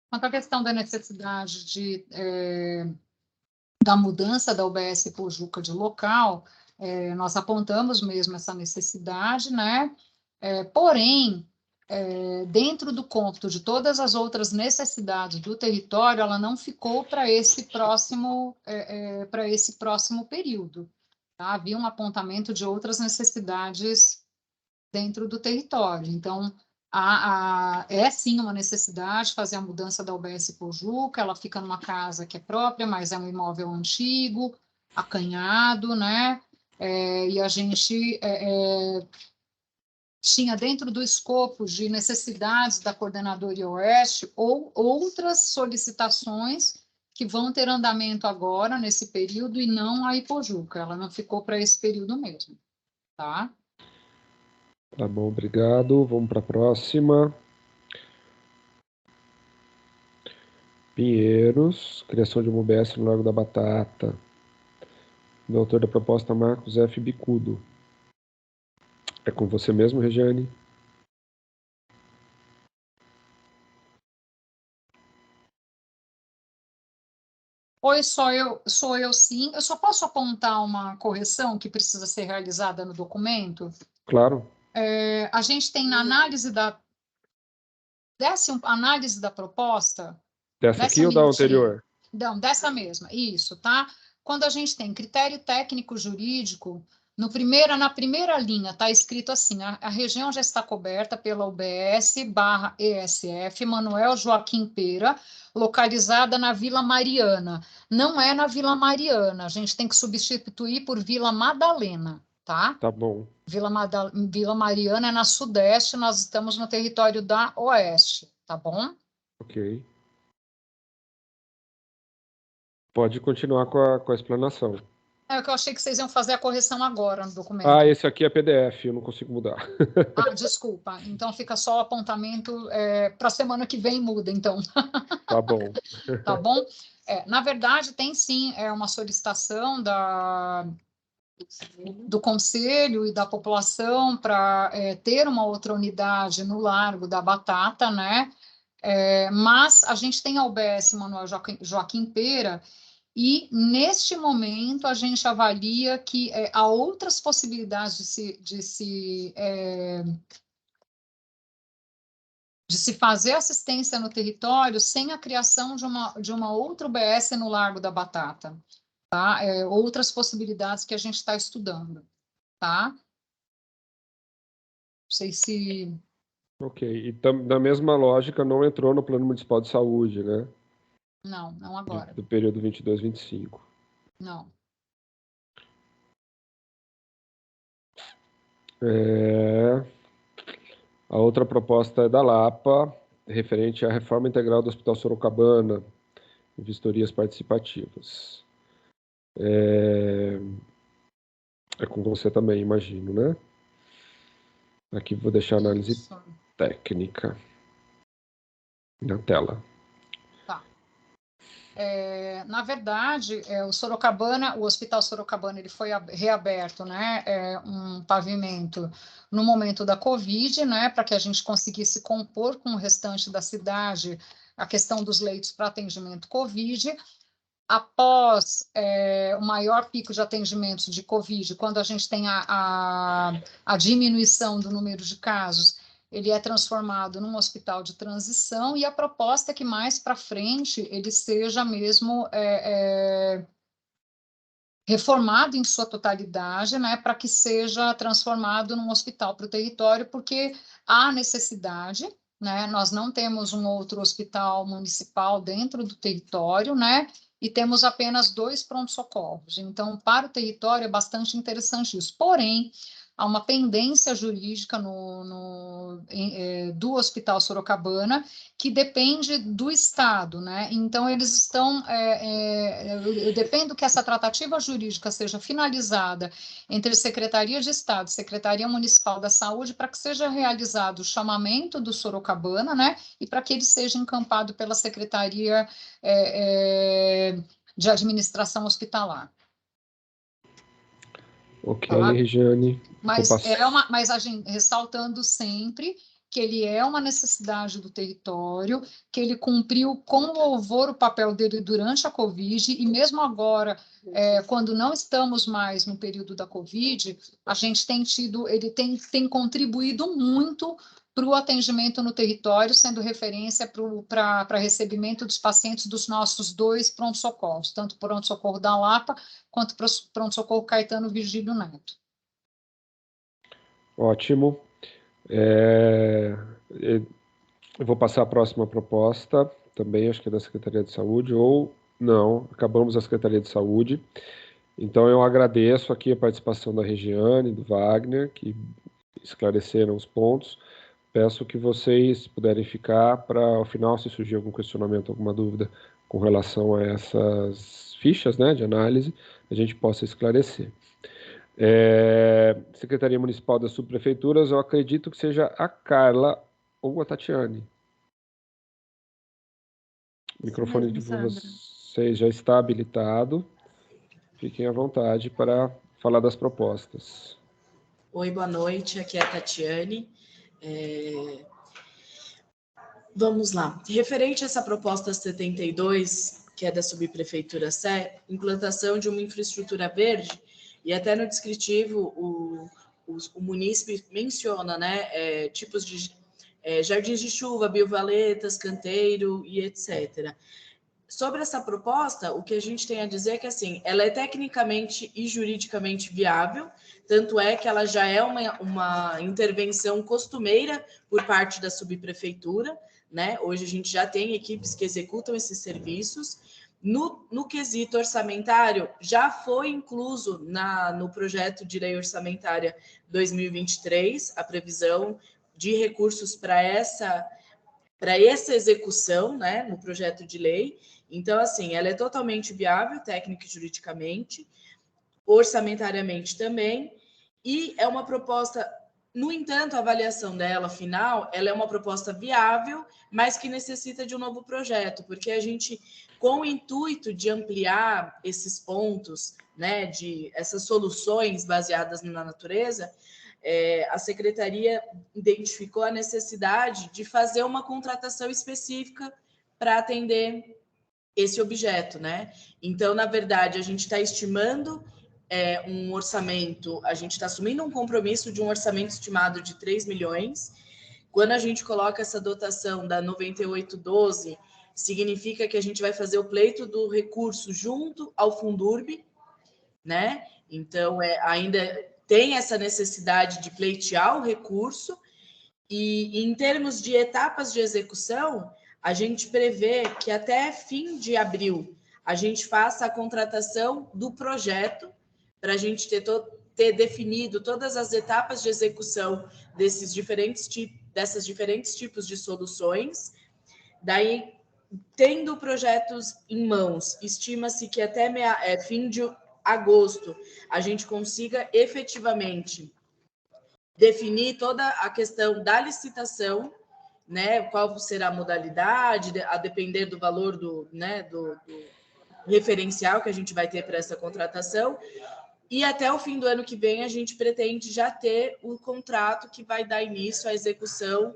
Quanto à questão da necessidade da mudança da UBS Pojuca de local, nós apontamos mesmo essa necessidade, né? Porém, dentro do cômputo de todas as outras necessidades do território, ela não ficou para esse próximo período. Tá? Havia um apontamento de outras necessidades dentro do território. Então, é sim uma necessidade fazer a mudança da UBS Pojuca, ela fica numa casa que é própria, mas é um imóvel antigo, acanhado, né? E a gente tinha dentro do escopo de necessidades da Coordenadoria Oeste ou outras solicitações que vão ter andamento agora, nesse período, e não a Ipojuca. Ela não ficou para esse período mesmo, tá? Tá bom, obrigado. Vamos para a próxima. Pinheiros, criação de uma UBS no Largo da Batata. O autor da proposta, Marcos F. Bicudo. É com você mesmo, Regiane? Oi, sou eu sim. Eu só posso apontar uma correção que precisa ser realizada no documento? Claro. A gente tem na análise análise da proposta. Dessa aqui ou da anterior? Não, dessa mesma, isso, tá? Quando a gente tem critério técnico jurídico, na primeira linha está escrito assim: a região já está coberta pela UBS/ESF Manuel Joaquim Pera, localizada na Vila Mariana. Não é na Vila Mariana, a gente tem que substituir por Vila Madalena, tá? Tá bom. Vila Mariana é na Sudeste, nós estamos no território da Oeste, tá bom? Ok. Pode continuar com a explanação. É que eu achei que vocês iam fazer a correção agora no documento. Esse aqui é PDF, eu não consigo mudar. Desculpa. Então fica só o apontamento para a semana que vem muda, então. Tá bom. Tá bom? Na verdade, tem sim uma solicitação do Conselho e da população para ter uma outra unidade no Largo da Batata, né? Mas a gente tem a UBS Manuel Joaquim Pera, e, neste momento, a gente avalia que há outras possibilidades de se fazer assistência no território sem a criação de uma outra UBS no Largo da Batata. Tá? Outras possibilidades que a gente está estudando. Tá? Não sei se... Ok. E da mesma lógica, não entrou no Plano Municipal de Saúde, né? Não agora. Do período 22-25. Não. A outra proposta é da Lapa, referente à reforma integral do Hospital Sorocabana, vistorias participativas. É com você também, imagino, né? Aqui vou deixar a análise técnica na tela. Na verdade, o Hospital Sorocabana ele foi reaberto, né, um pavimento no momento da Covid, né, para que a gente conseguisse compor com o restante da cidade a questão dos leitos para atendimento Covid. após o maior pico de atendimentos de Covid, quando a gente tem a diminuição do número de casos, ele é transformado num hospital de transição, e a proposta é que mais para frente ele seja mesmo reformado em sua totalidade, né, para que seja transformado num hospital para o território, porque há necessidade, né, nós não temos um outro hospital municipal dentro do território, né, e temos apenas 2 pronto-socorros. Então, para o território é bastante interessante isso. Porém, há uma pendência jurídica do Hospital Sorocabana, que depende do Estado, né? Então, eles estão... eu dependo que essa tratativa jurídica seja finalizada entre Secretaria de Estado e Secretaria Municipal da Saúde, para que seja realizado o chamamento do Sorocabana, né? E para que ele seja encampado pela Secretaria de Administração Hospitalar. Ok, Tá? Regiane. Mas a gente, ressaltando sempre que ele é uma necessidade do território, que ele cumpriu com louvor o papel dele durante a Covid, e mesmo agora, quando não estamos mais no período da Covid, a gente tem tido, ele tem contribuído muito para o atendimento no território, sendo referência para recebimento dos pacientes dos nossos 2 pronto-socorros, tanto o pronto-socorro da Lapa, quanto o pronto-socorro Caetano Virgílio Neto. Ótimo. Eu vou passar a próxima proposta, também acho que é da Secretaria de Saúde, ou não, acabamos a Secretaria de Saúde. Então, eu agradeço aqui a participação da Regiane, do Wagner, que esclareceram os pontos. Peço que vocês puderem ficar para, ao final, se surgir algum questionamento, alguma dúvida com relação a essas fichas, né, de análise, a gente possa esclarecer. Secretaria Municipal das Subprefeituras, eu acredito que seja a Carla ou a Tatiane. O microfone de vocês já está habilitado. Fiquem à vontade para falar das propostas. Oi, boa noite. Aqui é a Tatiane. Vamos lá. Referente a essa proposta 72, que é da Subprefeitura Sé, implantação de uma infraestrutura verde, e até no descritivo o munícipe menciona, né, tipos de jardins de chuva, biovaletas, canteiro e etc. Sobre essa proposta, o que a gente tem a dizer é que, assim, ela é tecnicamente e juridicamente viável, tanto é que ela já é uma intervenção costumeira por parte da subprefeitura, né? Hoje a gente já tem equipes que executam esses serviços. No quesito orçamentário, já foi incluso no projeto de lei orçamentária 2023 a previsão de recursos para essa execução, né, no projeto de lei. Então, assim, ela é totalmente viável, técnica e juridicamente, orçamentariamente também, e é uma proposta, no entanto, a avaliação dela, final, ela é uma proposta viável, mas que necessita de um novo projeto, porque a gente, com o intuito de ampliar esses pontos, né, de essas soluções baseadas na natureza, a Secretaria identificou a necessidade de fazer uma contratação específica para atender esse objeto, né? Então, na verdade, a gente está estimando um orçamento, a gente está assumindo um compromisso de um orçamento estimado de 3 milhões. Quando a gente coloca essa dotação da 9812, significa que a gente vai fazer o pleito do recurso junto ao Fundurb, né? Então, ainda tem essa necessidade de pleitear o recurso, e em termos de etapas de execução, a gente prevê que até fim de abril a gente faça a contratação do projeto, para a gente ter definido todas as etapas de execução dessas diferentes tipos de soluções. Daí, tendo projetos em mãos, estima-se que até fim de agosto a gente consiga efetivamente definir toda a questão da licitação, né? Qual será a modalidade, a depender do valor do referencial que a gente vai ter para essa contratação. E até o fim do ano que vem a gente pretende já ter o contrato que vai dar início à execução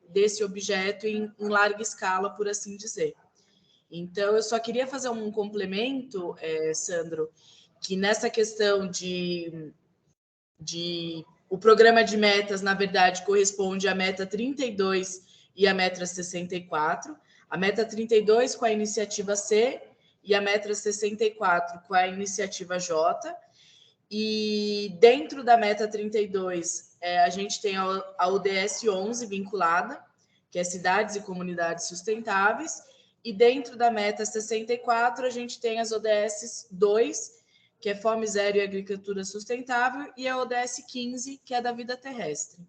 desse objeto em larga escala, por assim dizer. Então, eu só queria fazer um complemento, Sandro, que nessa questão de o programa de metas, na verdade, corresponde à meta 32 e à meta 64. A meta 32 com a iniciativa C e a meta 64 com a iniciativa J. E dentro da meta 32, a gente tem a ODS 11 vinculada, que é Cidades e Comunidades Sustentáveis, e dentro da meta 64, a gente tem as ODS 2, que é Fome Zero e Agricultura Sustentável, e a ODS 15, que é da vida terrestre.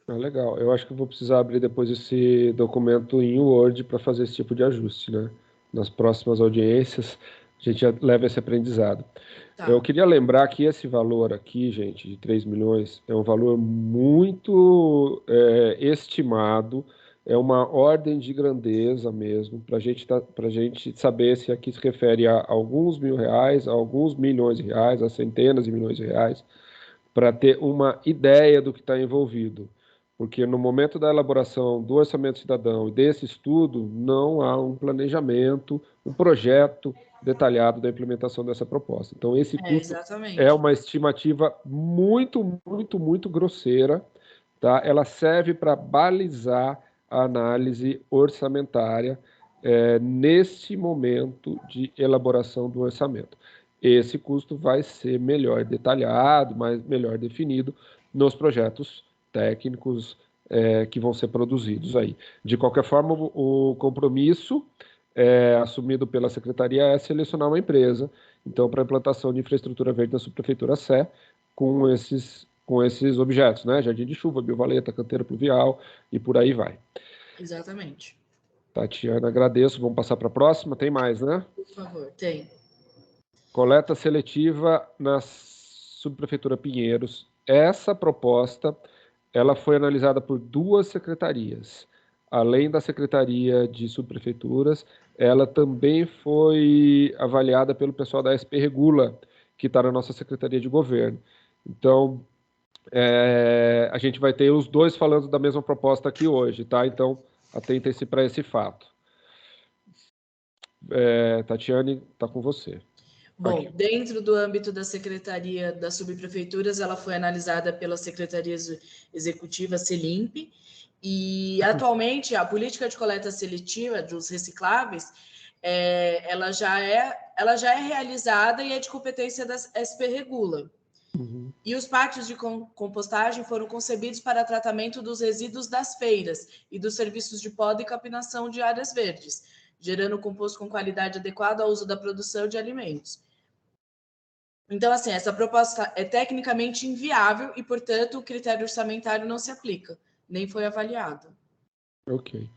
Legal. Eu acho que eu vou precisar abrir depois esse documento em Word para fazer esse tipo de ajuste, né? Nas próximas audiências, a gente já leva esse aprendizado. Tá. Eu queria lembrar que esse valor aqui, gente, de 3 milhões, é um valor muito estimado, é uma ordem de grandeza mesmo, para a gente saber se aqui se refere a alguns mil reais, a alguns milhões de reais, a centenas de milhões de reais, para ter uma ideia do que está envolvido. Porque no momento da elaboração do orçamento cidadão e desse estudo, não há um planejamento, um projeto detalhado da implementação dessa proposta. Então, esse custo exatamente. é uma estimativa muito, muito, muito grosseira, tá? Ela serve para balizar a análise orçamentária neste momento de elaboração do orçamento. Esse custo vai ser melhor detalhado, melhor definido nos projetos técnicos que vão ser produzidos aí. De qualquer forma, o compromisso assumido pela Secretaria é selecionar uma empresa, então, para a implantação de infraestrutura verde na Subprefeitura Sé, com esses objetos, né? Jardim de chuva, biovaleta, canteira pluvial e por aí vai. Exatamente. Tatiana, agradeço. Vamos passar para a próxima. Tem mais, né? Por favor, tem. Coleta seletiva na Subprefeitura Pinheiros. Essa proposta, ela foi analisada por 2 secretarias. Além da Secretaria de Subprefeituras, ela também foi avaliada pelo pessoal da SP Regula, que está na nossa Secretaria de Governo. Então, a gente vai ter os 2 falando da mesma proposta aqui hoje, tá? Então, atentem-se para esse fato. Tatiane, está com você. Bom, Aqui. dentro do âmbito da Secretaria das Subprefeituras, ela foi analisada pela Secretaria Executiva Selimp, e atualmente a política de coleta seletiva dos recicláveis, ela já é realizada e é de competência da SP Regula. Uhum. E os pátios de compostagem foram concebidos para tratamento dos resíduos das feiras e dos serviços de poda e capinação de áreas verdes, gerando composto com qualidade adequada ao uso da produção de alimentos. Então, assim, essa proposta é tecnicamente inviável e, portanto, o critério orçamentário não se aplica, nem foi avaliado. Ok.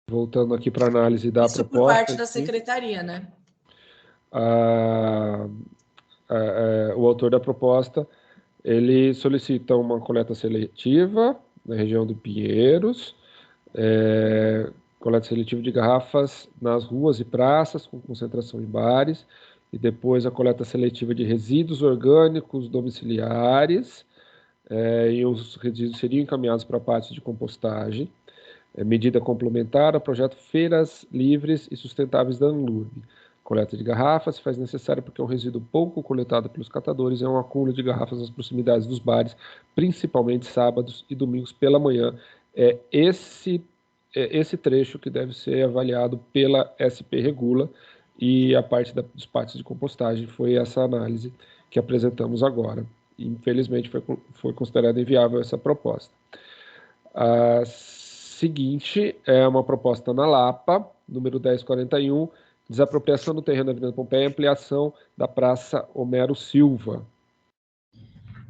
Voltando aqui para a análise da Isso proposta. Por parte da secretaria, né? O autor da proposta, ele solicita uma coleta seletiva na região do Pinheiros, coleta seletiva de garrafas nas ruas e praças, com concentração em bares, e depois a coleta seletiva de resíduos orgânicos domiciliares, e os resíduos seriam encaminhados para pátios de compostagem, medida complementar ao projeto Feiras Livres e Sustentáveis da ANLURB. Coleta de garrafas se faz necessária porque é um resíduo pouco coletado pelos catadores, é um acúmulo de garrafas nas proximidades dos bares, principalmente sábados e domingos pela manhã. Esse trecho que deve ser avaliado pela SP Regula, e a parte dos pátios de compostagem foi essa análise que apresentamos agora. Infelizmente foi considerada inviável essa proposta. A seguinte é uma proposta na Lapa, número 1041, desapropriação do terreno da Avenida Pompeia e ampliação da Praça Homero Silva.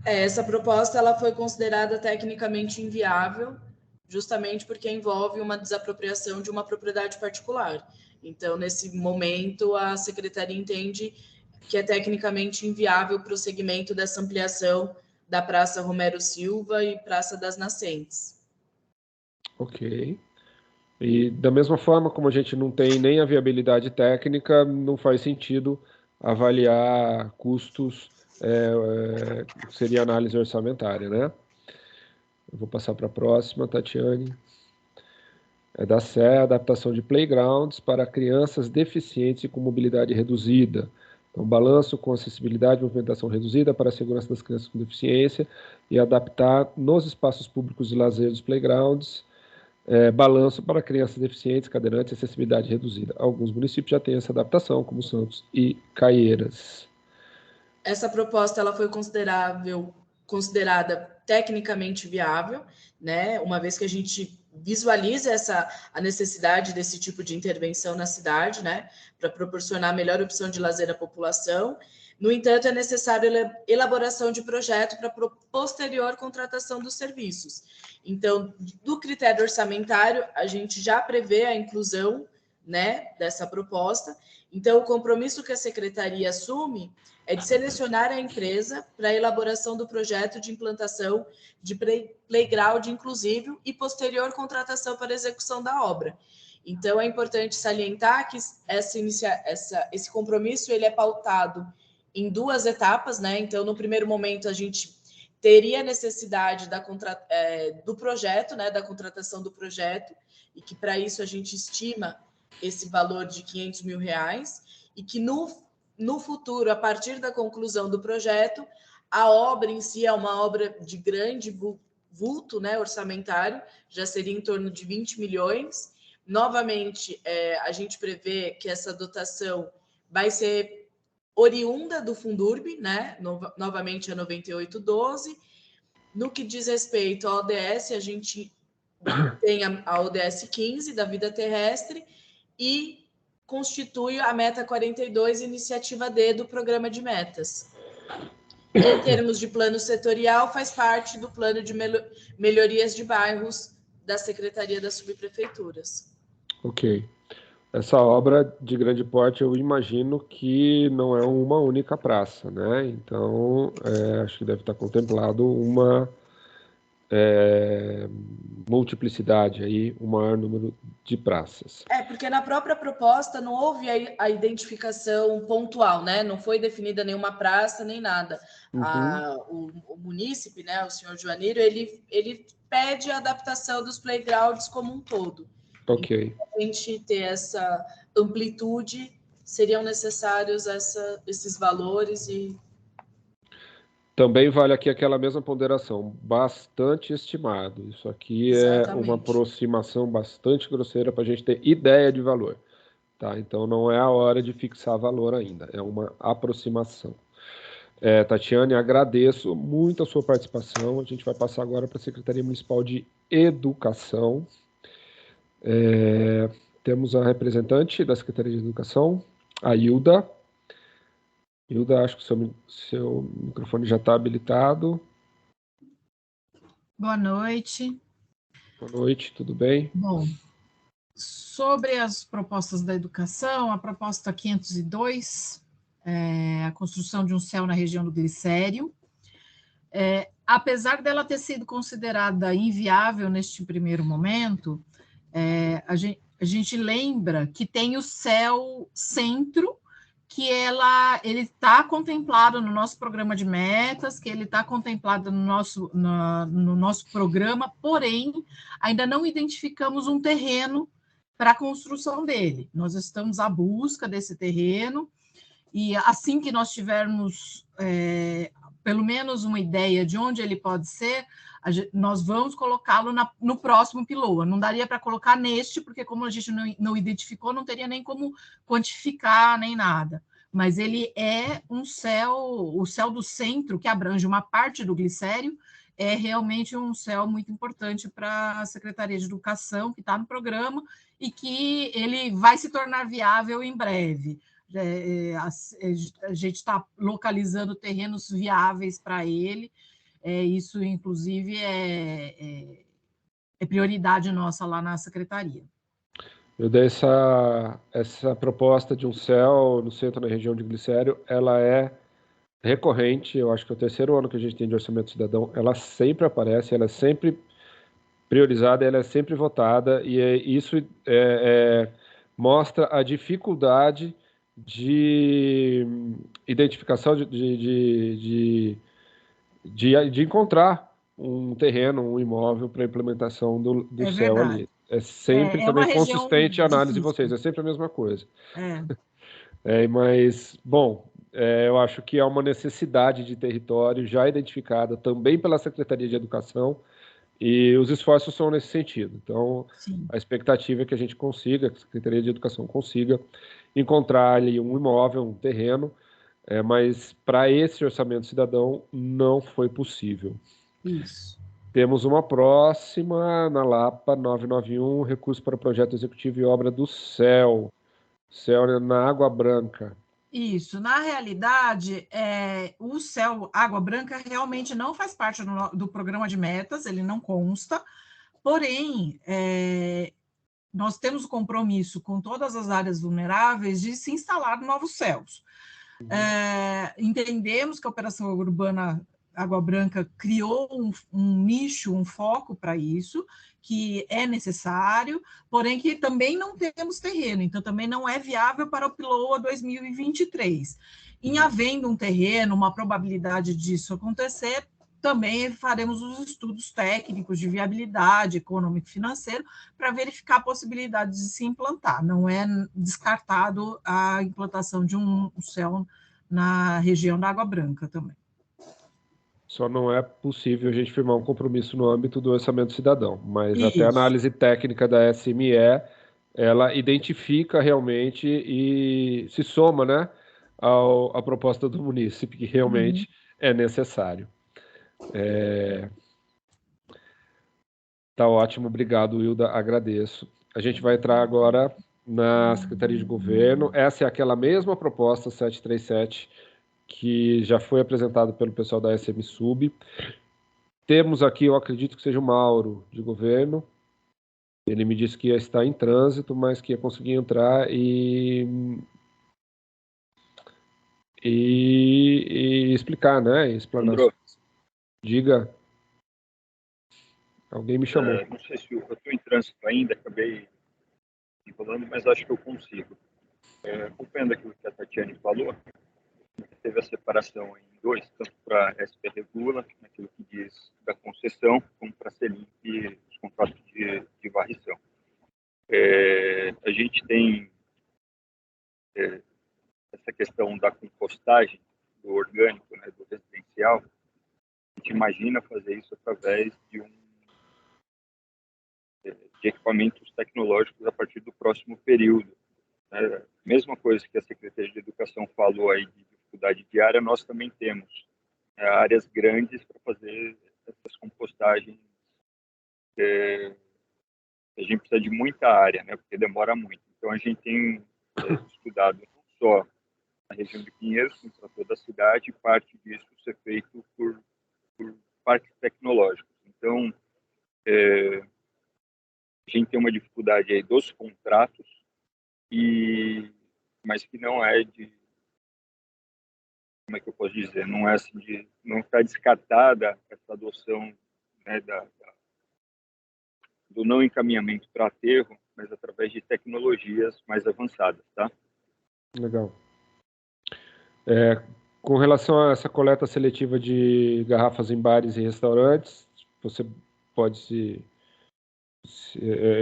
Essa proposta ela foi considerada tecnicamente inviável, justamente porque envolve uma desapropriação de uma propriedade particular. Então, nesse momento, a secretaria entende que é tecnicamente inviável o prosseguimento dessa ampliação da Praça Homero Silva e Praça das Nascentes. Ok. E da mesma forma, como a gente não tem nem a viabilidade técnica, não faz sentido avaliar custos, seria análise orçamentária, né? Eu vou passar para a próxima, Tatiane. da SE, adaptação de playgrounds para crianças deficientes e com mobilidade reduzida. Então, balanço com acessibilidade e movimentação reduzida para a segurança das crianças com deficiência e adaptar nos espaços públicos de lazer dos playgrounds, balanço para crianças deficientes, cadeirantes e acessibilidade reduzida. Alguns municípios já têm essa adaptação, como Santos e Caieiras. Essa proposta ela foi considerada tecnicamente viável, né? Uma vez que a gente visualiza a necessidade desse tipo de intervenção na cidade, né? Para proporcionar a melhor opção de lazer à população. No entanto, é necessário elaboração de projeto para posterior contratação dos serviços. Então, do critério orçamentário, a gente já prevê a inclusão, né, dessa proposta. Então, o compromisso que a secretaria assume é de selecionar a empresa para a elaboração do projeto de implantação de playground inclusivo e posterior contratação para execução da obra. Então, é importante salientar que esse compromisso ele é pautado em 2 etapas, né? Então, no primeiro momento, a gente teria necessidade do projeto, né? Da contratação do projeto, e que para isso a gente estima esse valor de R$500 mil, e que no futuro, a partir da conclusão do projeto, a obra em si é uma obra de grande vulto, né, orçamentário, já seria em torno de 20 milhões. Novamente, a gente prevê que essa dotação vai ser oriunda do Fundurb, né, novamente é 9812. No que diz respeito à ODS, a gente tem a ODS 15 da vida terrestre e constitui a meta 42, iniciativa D do programa de metas. Em termos de plano setorial, faz parte do plano de melhorias de bairros da Secretaria das Subprefeituras. Ok. Essa obra de grande porte, eu imagino que não é uma única praça, né? Então, acho que deve estar contemplado uma multiplicidade aí, um maior número de praças. Porque na própria proposta não houve a identificação pontual, né? Não foi definida nenhuma praça, nem nada. O munícipe, né, o senhor Joaniro, ele pede a adaptação dos playgrounds como um todo. Ok. Então, para a gente ter essa amplitude, seriam necessários esses valores e... Também vale aqui aquela mesma ponderação, bastante estimado. Isso aqui Exatamente. É uma aproximação bastante grosseira para a gente ter ideia de valor. Tá? Então, não é a hora de fixar valor ainda, é uma aproximação. Tatiane, agradeço muito a sua participação. A gente vai passar agora para a Secretaria Municipal de Educação. Temos a representante da Secretaria de Educação, a Hilda. Hilda, acho que o seu microfone já está habilitado. Boa noite. Boa noite, tudo bem? Bom, sobre as propostas da educação, a proposta 502, a construção de um CEL na região do Glicério. Apesar dela ter sido considerada inviável neste primeiro momento, a gente lembra que tem o CEL Centro, que ele está contemplado no nosso programa de metas, que ele está contemplado no nosso programa, porém, ainda não identificamos um terreno para a construção dele. Nós estamos à busca desse terreno, e assim que nós tivermos pelo menos uma ideia de onde ele pode ser, nós vamos colocá-lo no próximo PILOA. Não daria para colocar neste, porque como a gente não identificou, não teria nem como quantificar, nem nada. Mas ele é o CEL do centro, que abrange uma parte do Glicério, é realmente um CEL muito importante para a Secretaria de Educação, que está no programa, e que ele vai se tornar viável em breve. A gente está localizando terrenos viáveis para ele, isso, inclusive, é prioridade nossa lá na Secretaria. Eu dei essa proposta de um CEL no centro, na região de Glicério, ela é recorrente, eu acho que é o terceiro ano que a gente tem de orçamento cidadão, ela sempre aparece, ela é sempre priorizada, ela é sempre votada, e isso mostra a dificuldade de identificação, de encontrar um terreno, um imóvel para implementação do CEL ali. É sempre É uma também região consistente a análise de difícil. vocês, é sempre a mesma coisa. É. Mas, bom, eu acho que há uma necessidade de território já identificada também pela Secretaria de Educação, e os esforços são nesse sentido. Então, Sim. a expectativa é que a gente consiga, que a Secretaria de Educação consiga encontrar ali um imóvel, um terreno, mas para esse orçamento cidadão não foi possível. Isso. Temos uma próxima na Lapa, 991, recurso para projeto executivo e obra do CEL. CEL na Água Branca. Isso, na realidade, o CEL Água Branca realmente não faz parte do programa de metas, ele não consta, porém, nós temos o compromisso com todas as áreas vulneráveis de se instalar novos CELs. Entendemos que a Operação Urbana Água Branca criou um nicho, um foco para isso, que é necessário, porém que também não temos terreno, então também não é viável para o PILOA 2023. Em havendo um terreno, uma probabilidade disso acontecer, também faremos os estudos técnicos de viabilidade econômico e financeiro para verificar a possibilidade de se implantar. Não é descartado a implantação de um CEL na região da Água Branca também. Só não é possível a gente firmar um compromisso no âmbito do orçamento cidadão, mas Isso. até a análise técnica da SME, ela identifica realmente e se soma, né, à proposta do munícipe, que realmente é necessário. Tá ótimo, obrigado, Wilda, agradeço. A gente vai entrar agora na Secretaria de Governo. Essa é aquela mesma proposta 737 que já foi apresentada pelo pessoal da SM Sub. Temos aqui, eu acredito que seja o Mauro, de Governo. Ele me disse que ia estar em trânsito, mas que ia conseguir entrar e explicar, né? Explanar. André, Diga. Alguém me chamou. não sei se eu estou em trânsito ainda, acabei enrolando, mas acho que eu consigo. Acompanhando aquilo que a Tatiane falou, teve a separação em dois, tanto para a SP Regula, naquilo que diz da concessão, como para a Selimp, os contratos de varrição. A gente tem essa questão da compostagem do orgânico, né, do residencial. A gente imagina fazer isso através de equipamentos tecnológicos a partir do próximo período. Mesma coisa que a Secretaria de Educação falou aí de dificuldade diária, nós também temos áreas grandes para fazer essas compostagens. A gente precisa de muita área, né, porque demora muito. Então, a gente tem estudado não só na região de Pinheiros, como para toda a cidade, parte disso ser feito por parques tecnológicos. Então, a gente tem uma dificuldade aí dos contratos, mas que não é de, como é que eu posso dizer, não é assim de, não está descartada essa adoção, né, do não encaminhamento para aterro, mas através de tecnologias mais avançadas, tá? Legal. Com relação a essa coleta seletiva de garrafas em bares e restaurantes, você pode se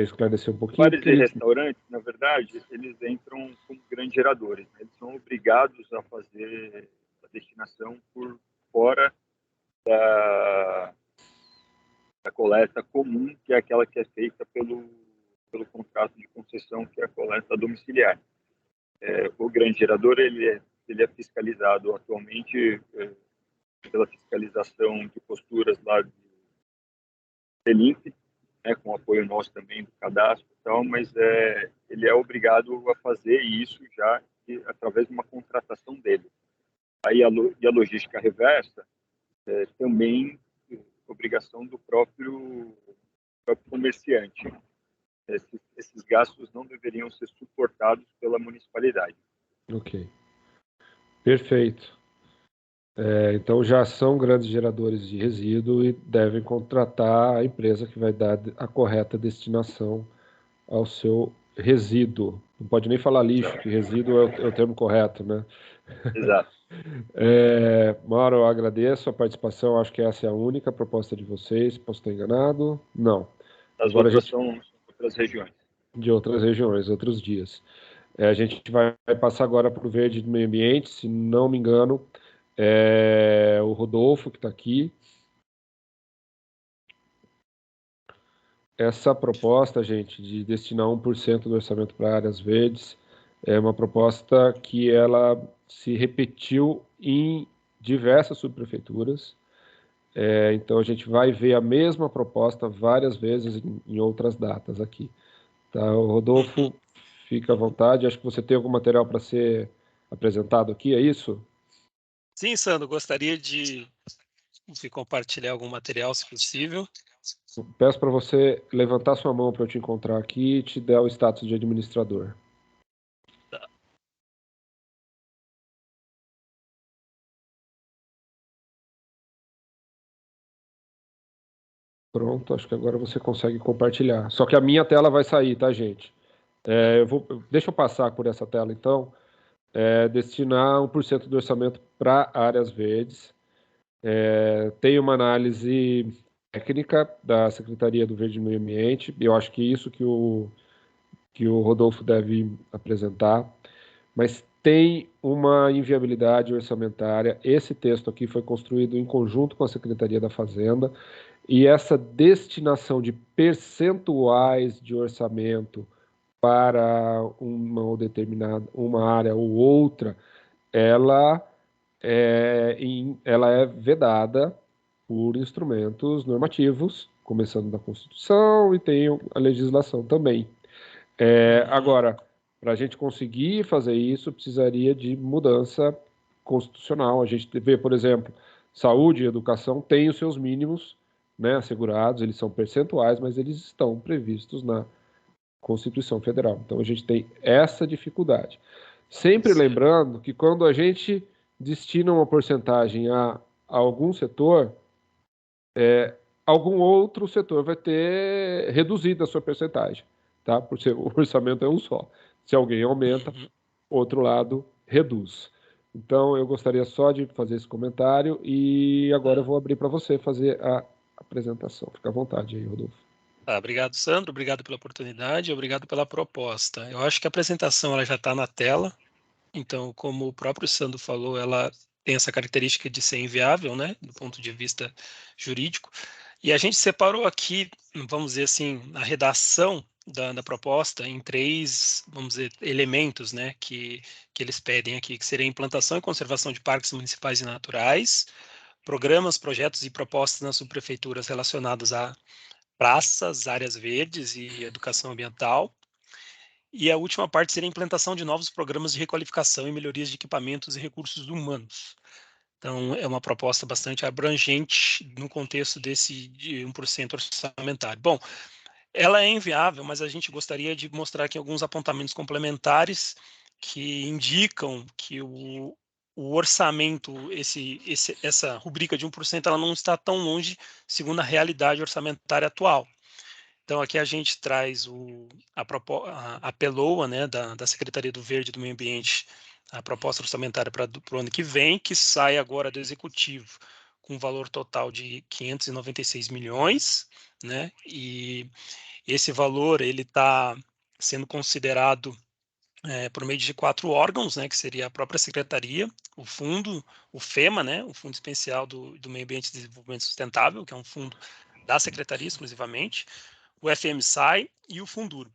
esclarecer um pouquinho? Bares e restaurantes, na verdade, eles entram como grandes geradores, né? Eles são obrigados a fazer a destinação por fora da coleta comum, que é aquela que é feita pelo contrato de concessão, que é a coleta domiciliar. O grande gerador ele é fiscalizado atualmente pela fiscalização de posturas lá de Selimp, com apoio nosso também do cadastro e tal, mas ele é obrigado a fazer isso já através de uma contratação dele. Aí a logística reversa também obrigação do próprio comerciante. Esses gastos não deveriam ser suportados pela municipalidade. Ok. Perfeito. Então já são grandes geradores de resíduo e devem contratar a empresa que vai dar a correta destinação ao seu resíduo. Não pode nem falar lixo, que resíduo é o termo correto, né? Exato. Mauro, eu agradeço a participação, acho que essa é a única proposta de vocês. Posso estar enganado? Não. As outras são outras regiões. De outras regiões, outros dias. A gente vai passar agora para o verde do meio ambiente, se não me engano, o Rodolfo, que está aqui. Essa proposta, gente, de destinar 1% do orçamento para áreas verdes, é uma proposta que ela se repetiu em diversas subprefeituras. Então, a gente vai ver a mesma proposta várias vezes em outras datas aqui. Tá? O Rodolfo, fica à vontade. Acho que você tem algum material para ser apresentado aqui, é isso? Sim, Sandro, gostaria de compartilhar algum material, se possível. Peço para você levantar sua mão para eu te encontrar aqui e te dar o status de administrador. Tá. Pronto, acho que agora você consegue compartilhar. Só que a minha tela vai sair, tá, gente? Deixa eu passar por essa tela, então. Destinar 1% do orçamento para áreas verdes. Tem uma análise técnica da Secretaria do Verde e Meio Ambiente. Eu acho que isso que o Rodolfo deve apresentar. Mas tem uma inviabilidade orçamentária. Esse texto aqui foi construído em conjunto com a Secretaria da Fazenda. E essa destinação de percentuais de orçamento para uma área ou outra, ela é vedada por instrumentos normativos, começando da Constituição e tem a legislação também. Agora, para a gente conseguir fazer isso, precisaria de mudança constitucional. A gente vê, por exemplo, saúde e educação têm os seus mínimos, né, assegurados, eles são percentuais, mas eles estão previstos na Constituição Federal. Então, a gente tem essa dificuldade. Sempre lembrando que quando a gente destina uma porcentagem a algum setor, algum outro setor vai ter reduzido a sua porcentagem, tá? Porque o orçamento é um só. Se alguém aumenta, outro lado reduz. Então, eu gostaria só de fazer esse comentário e agora eu vou abrir para você fazer a apresentação. Fica à vontade aí, Rodolfo. Obrigado, Sandro. Obrigado pela oportunidade. Obrigado pela proposta. Eu acho que a apresentação ela já está na tela. Então, como o próprio Sandro falou, ela tem essa característica de ser inviável, né, do ponto de vista jurídico. E a gente separou aqui, vamos dizer assim, a redação da proposta em 3, vamos dizer, elementos, né, que eles pedem aqui, que seria a implantação e conservação de parques municipais e naturais, programas, projetos e propostas nas subprefeituras relacionados a praças, áreas verdes e educação ambiental. E a última parte seria a implantação de novos programas de requalificação e melhorias de equipamentos e recursos humanos. Então, é uma proposta bastante abrangente no contexto desse de 1% orçamentário. Bom, ela é inviável, mas a gente gostaria de mostrar aqui alguns apontamentos complementares que indicam que o orçamento, essa rubrica de 1%, ela não está tão longe segundo a realidade orçamentária atual. Então, aqui a gente traz a PELOA, né, da Secretaria do Verde e do Meio Ambiente, a proposta orçamentária para o ano que vem, que sai agora do Executivo, com um valor total de 596 milhões, né, e esse valor ele está sendo considerado por meio de 4 órgãos, né, que seria a própria Secretaria, o fundo, o FEMA, né, o Fundo Especial do Meio Ambiente e Desenvolvimento Sustentável, que é um fundo da Secretaria exclusivamente, o FMSAI e o Fundurb.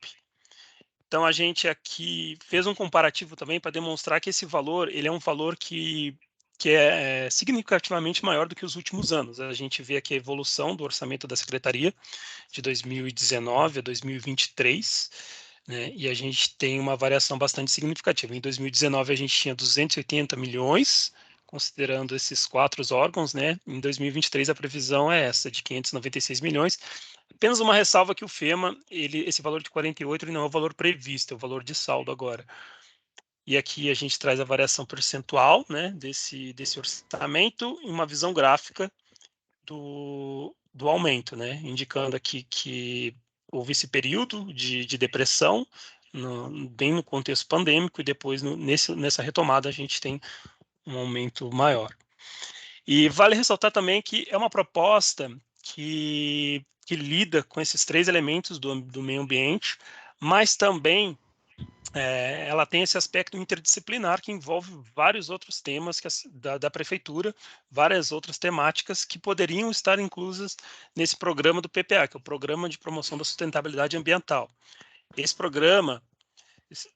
Então, a gente aqui fez um comparativo também para demonstrar que esse valor ele é um valor que é significativamente maior do que os últimos anos. A gente vê aqui a evolução do orçamento da Secretaria de 2019 a 2023, né, e a gente tem uma variação bastante significativa. Em 2019, a gente tinha 280 milhões, considerando esses 4 órgãos, né? Em 2023, a previsão é essa, de 596 milhões. Apenas uma ressalva que o FEMA, esse valor de 48, ele não é o valor previsto, é o valor de saldo agora. E aqui a gente traz a variação percentual, né, desse orçamento e uma visão gráfica do aumento, né, indicando aqui que houve esse período de depressão, bem no contexto pandêmico, e depois nessa retomada a gente tem um aumento maior. E vale ressaltar também que é uma proposta que lida com esses 3 elementos do meio ambiente, mas também ela tem esse aspecto interdisciplinar que envolve vários outros temas da prefeitura, várias outras temáticas que poderiam estar inclusas nesse programa do PPA, que é o Programa de Promoção da Sustentabilidade Ambiental. Esse programa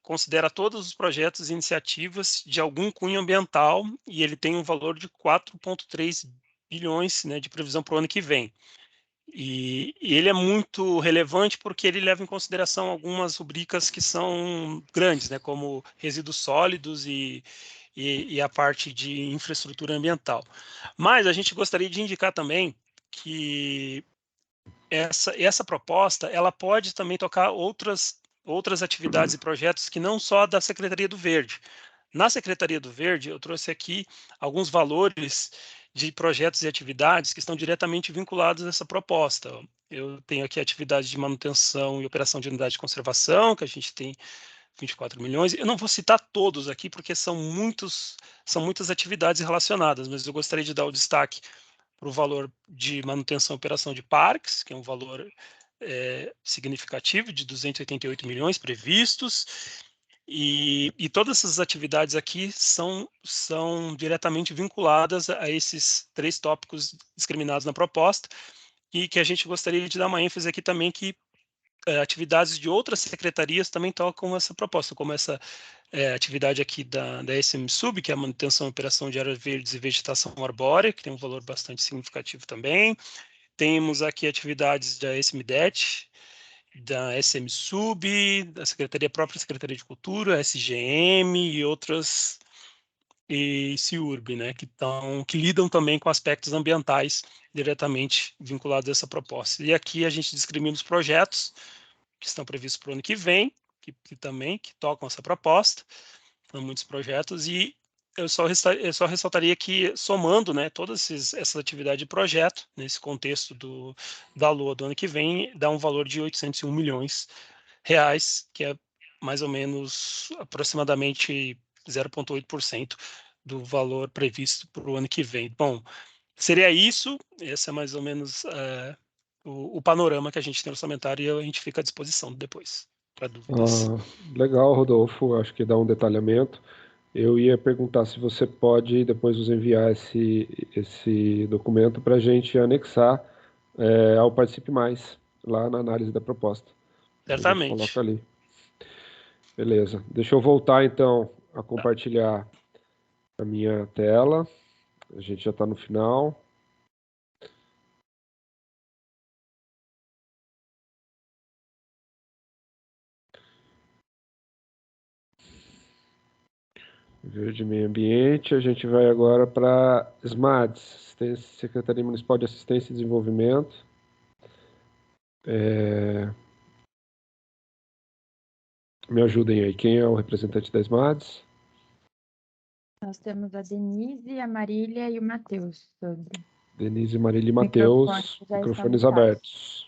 considera todos os projetos e iniciativas de algum cunho ambiental e ele tem um valor de 4,3 bilhões, né, de previsão para o ano que vem. E ele é muito relevante porque ele leva em consideração algumas rubricas que são grandes, né, como resíduos sólidos e a parte de infraestrutura ambiental. Mas a gente gostaria de indicar também que essa proposta ela pode também tocar outras atividades e projetos que não só da Secretaria do Verde. Na Secretaria do Verde, eu trouxe aqui alguns valores de projetos e atividades que estão diretamente vinculados a essa proposta. Eu tenho aqui atividades de manutenção e operação de unidade de conservação, que a gente tem 24 milhões. Eu não vou citar todos aqui, porque são muitas atividades relacionadas, mas eu gostaria de dar o destaque para o valor de manutenção e operação de parques, que é um valor significativo, de 288 milhões previstos, e todas essas atividades aqui são diretamente vinculadas a esses 3 tópicos discriminados na proposta, e que a gente gostaria de dar uma ênfase aqui também que atividades de outras secretarias também tocam essa proposta, como essa atividade aqui da SMSUB, que é a manutenção e operação de áreas verdes e vegetação arbórea, que tem um valor bastante significativo também. Temos aqui atividades da SMDET, da SMSUB, da própria Secretaria de Cultura, SGM e outras, e CIURB, né, que lidam também com aspectos ambientais diretamente vinculados a essa proposta. E aqui a gente discrimina os projetos que estão previstos para o ano que vem, que tocam essa proposta, são muitos projetos, e eu só ressaltaria que, somando, né, todas essas atividades de projeto, nesse contexto da LOA do ano que vem, dá um valor de 801 milhões reais, que é mais ou menos, aproximadamente 0,8% do valor previsto para o ano que vem. Bom, seria isso, esse é mais ou menos o panorama que a gente tem orçamentário, e a gente fica à disposição depois, para dúvidas. Legal, Rodolfo, acho que dá um detalhamento. Eu ia perguntar se você pode depois nos enviar esse documento para a gente anexar ao Participe Mais, lá na análise da proposta. Certamente. A gente coloca ali. Beleza. Deixa eu voltar, então, a compartilhar a minha tela. A gente já está no final. Verde Meio Ambiente, a gente vai agora para SMADS, Secretaria Municipal de Assistência e Desenvolvimento. Me ajudem aí, quem é o representante da SMADS? Nós temos a Denise, a Marília e o Matheus. Denise, Marília e Matheus, microfones abertos.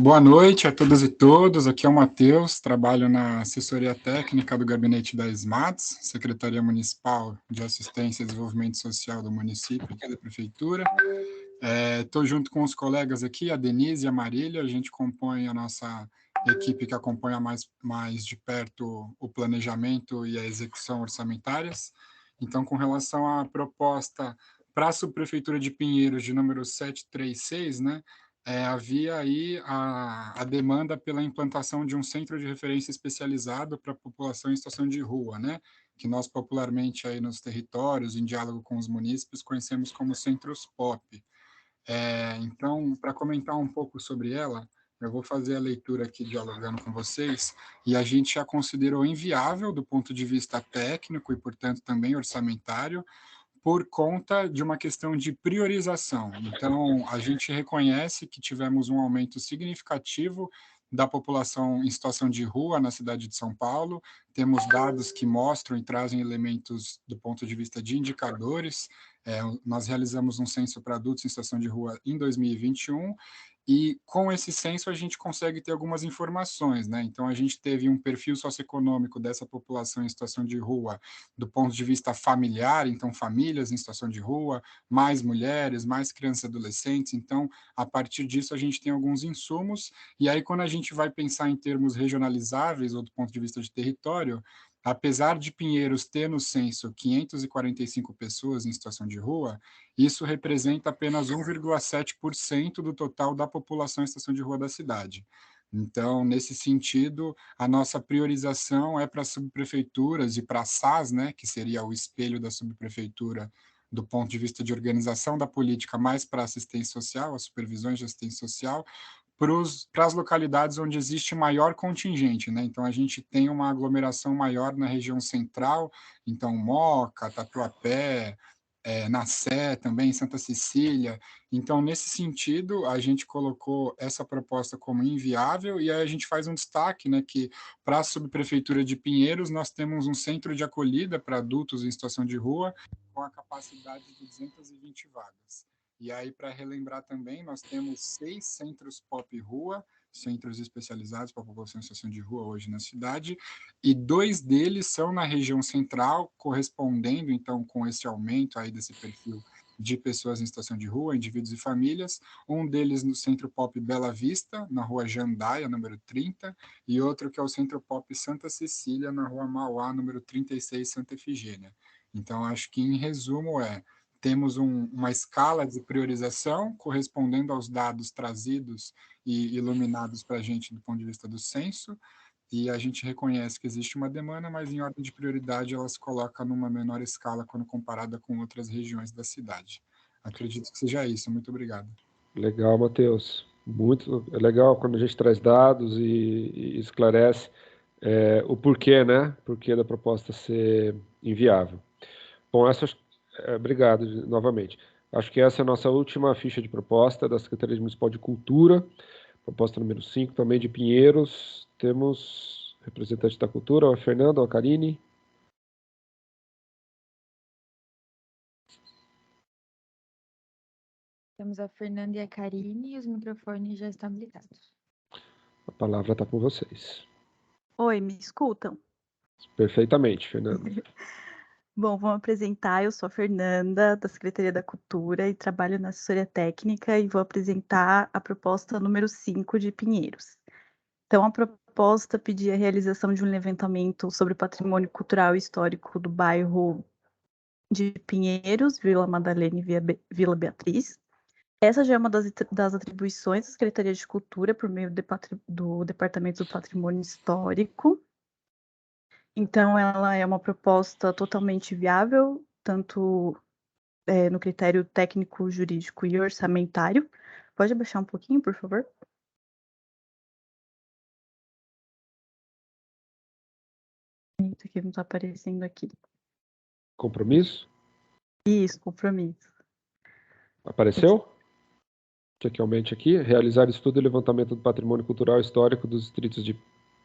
Boa noite a todas e todos, aqui é o Matheus, trabalho na assessoria técnica do gabinete da SMADS, Secretaria Municipal de Assistência e Desenvolvimento Social do município e da prefeitura. Estou junto com os colegas aqui, a Denise e a Marília, a gente compõe a nossa equipe que acompanha mais de perto o planejamento e a execução orçamentárias. Então, com relação à proposta para a subprefeitura de Pinheiros de número 736, né, havia aí a demanda pela implantação de um centro de referência especializado para a população em situação de rua, né? Que nós popularmente aí nos territórios, em diálogo com os munícipes, conhecemos como centros POP. Então, para comentar um pouco sobre ela, eu vou fazer a leitura aqui dialogando com vocês, e a gente a considerou inviável do ponto de vista técnico e, portanto, também orçamentário, por conta de uma questão de priorização. Então, a gente reconhece que tivemos um aumento significativo da população em situação de rua na cidade de São Paulo, temos dados que mostram e trazem elementos do ponto de vista de indicadores. Nós realizamos um censo para adultos em situação de rua em 2021, E com esse censo a gente consegue ter algumas informações, né? Então a gente teve um perfil socioeconômico dessa população em situação de rua do ponto de vista familiar, então famílias em situação de rua, mais mulheres, mais crianças e adolescentes. Então, a partir disso a gente tem alguns insumos, e aí quando a gente vai pensar em termos regionalizáveis ou do ponto de vista de território, apesar de Pinheiros ter no censo 545 pessoas em situação de rua, isso representa apenas 1,7% do total da população em situação de rua da cidade. Então, nesse sentido, a nossa priorização é para subprefeituras e para a SAS, né, que seria o espelho da subprefeitura do ponto de vista de organização da política, mais para assistência social, as supervisões de assistência social, para as localidades onde existe maior contingente, né? Então, a gente tem uma aglomeração maior na região central, então, Moca, Tatuapé, na Sé também, Santa Cecília. Então, nesse sentido, a gente colocou essa proposta como inviável e aí a gente faz um destaque, né, que para a subprefeitura de Pinheiros nós temos um centro de acolhida para adultos em situação de rua com a capacidade de 220 vagas. E aí, para relembrar também, nós temos 6 centros pop rua, centros especializados para a população em situação de rua hoje na cidade, e 2 deles são na região central, correspondendo, então, com esse aumento aí desse perfil de pessoas em situação de rua, indivíduos e famílias, um deles no Centro Pop Bela Vista, na rua Jandaia, número 30, e outro que é o Centro Pop Santa Cecília, na rua Mauá, número 36, Santa Efigênia. Então, acho que, em resumo, temos uma escala de priorização correspondendo aos dados trazidos e iluminados para a gente do ponto de vista do censo, e a gente reconhece que existe uma demanda, mas em ordem de prioridade ela se coloca numa menor escala quando comparada com outras regiões da cidade. Acredito que seja isso. Muito obrigado. Legal, Matheus. Muito legal quando a gente traz dados e esclarece o porquê, né? Porquê da proposta ser inviável. Bom, obrigado novamente. Acho que essa é a nossa última ficha de proposta da Secretaria Municipal de Cultura, proposta número 5, também de Pinheiros. Temos representante da cultura, a Fernanda, a Karine. Temos a Fernanda e a Karine e os microfones já estão habilitados. A palavra está com vocês. Oi, me escutam? Perfeitamente, Fernanda. Bom, vou me apresentar. Eu sou a Fernanda, da Secretaria da Cultura, e trabalho na assessoria técnica, e vou apresentar a proposta número 5 de Pinheiros. Então, a proposta pedia a realização de um levantamento sobre o patrimônio cultural e histórico do bairro de Pinheiros, Vila Madalena e Vila Beatriz. Essa já é uma das atribuições da Secretaria de Cultura por meio do Departamento do Patrimônio Histórico. Então, ela é uma proposta totalmente viável, tanto no critério técnico, jurídico e orçamentário. Pode abaixar um pouquinho, por favor? Isso aqui não está aparecendo aqui. Compromisso? Isso, compromisso. Apareceu? Quer que aumente aqui? Realizar estudo e levantamento do patrimônio cultural e histórico dos distritos de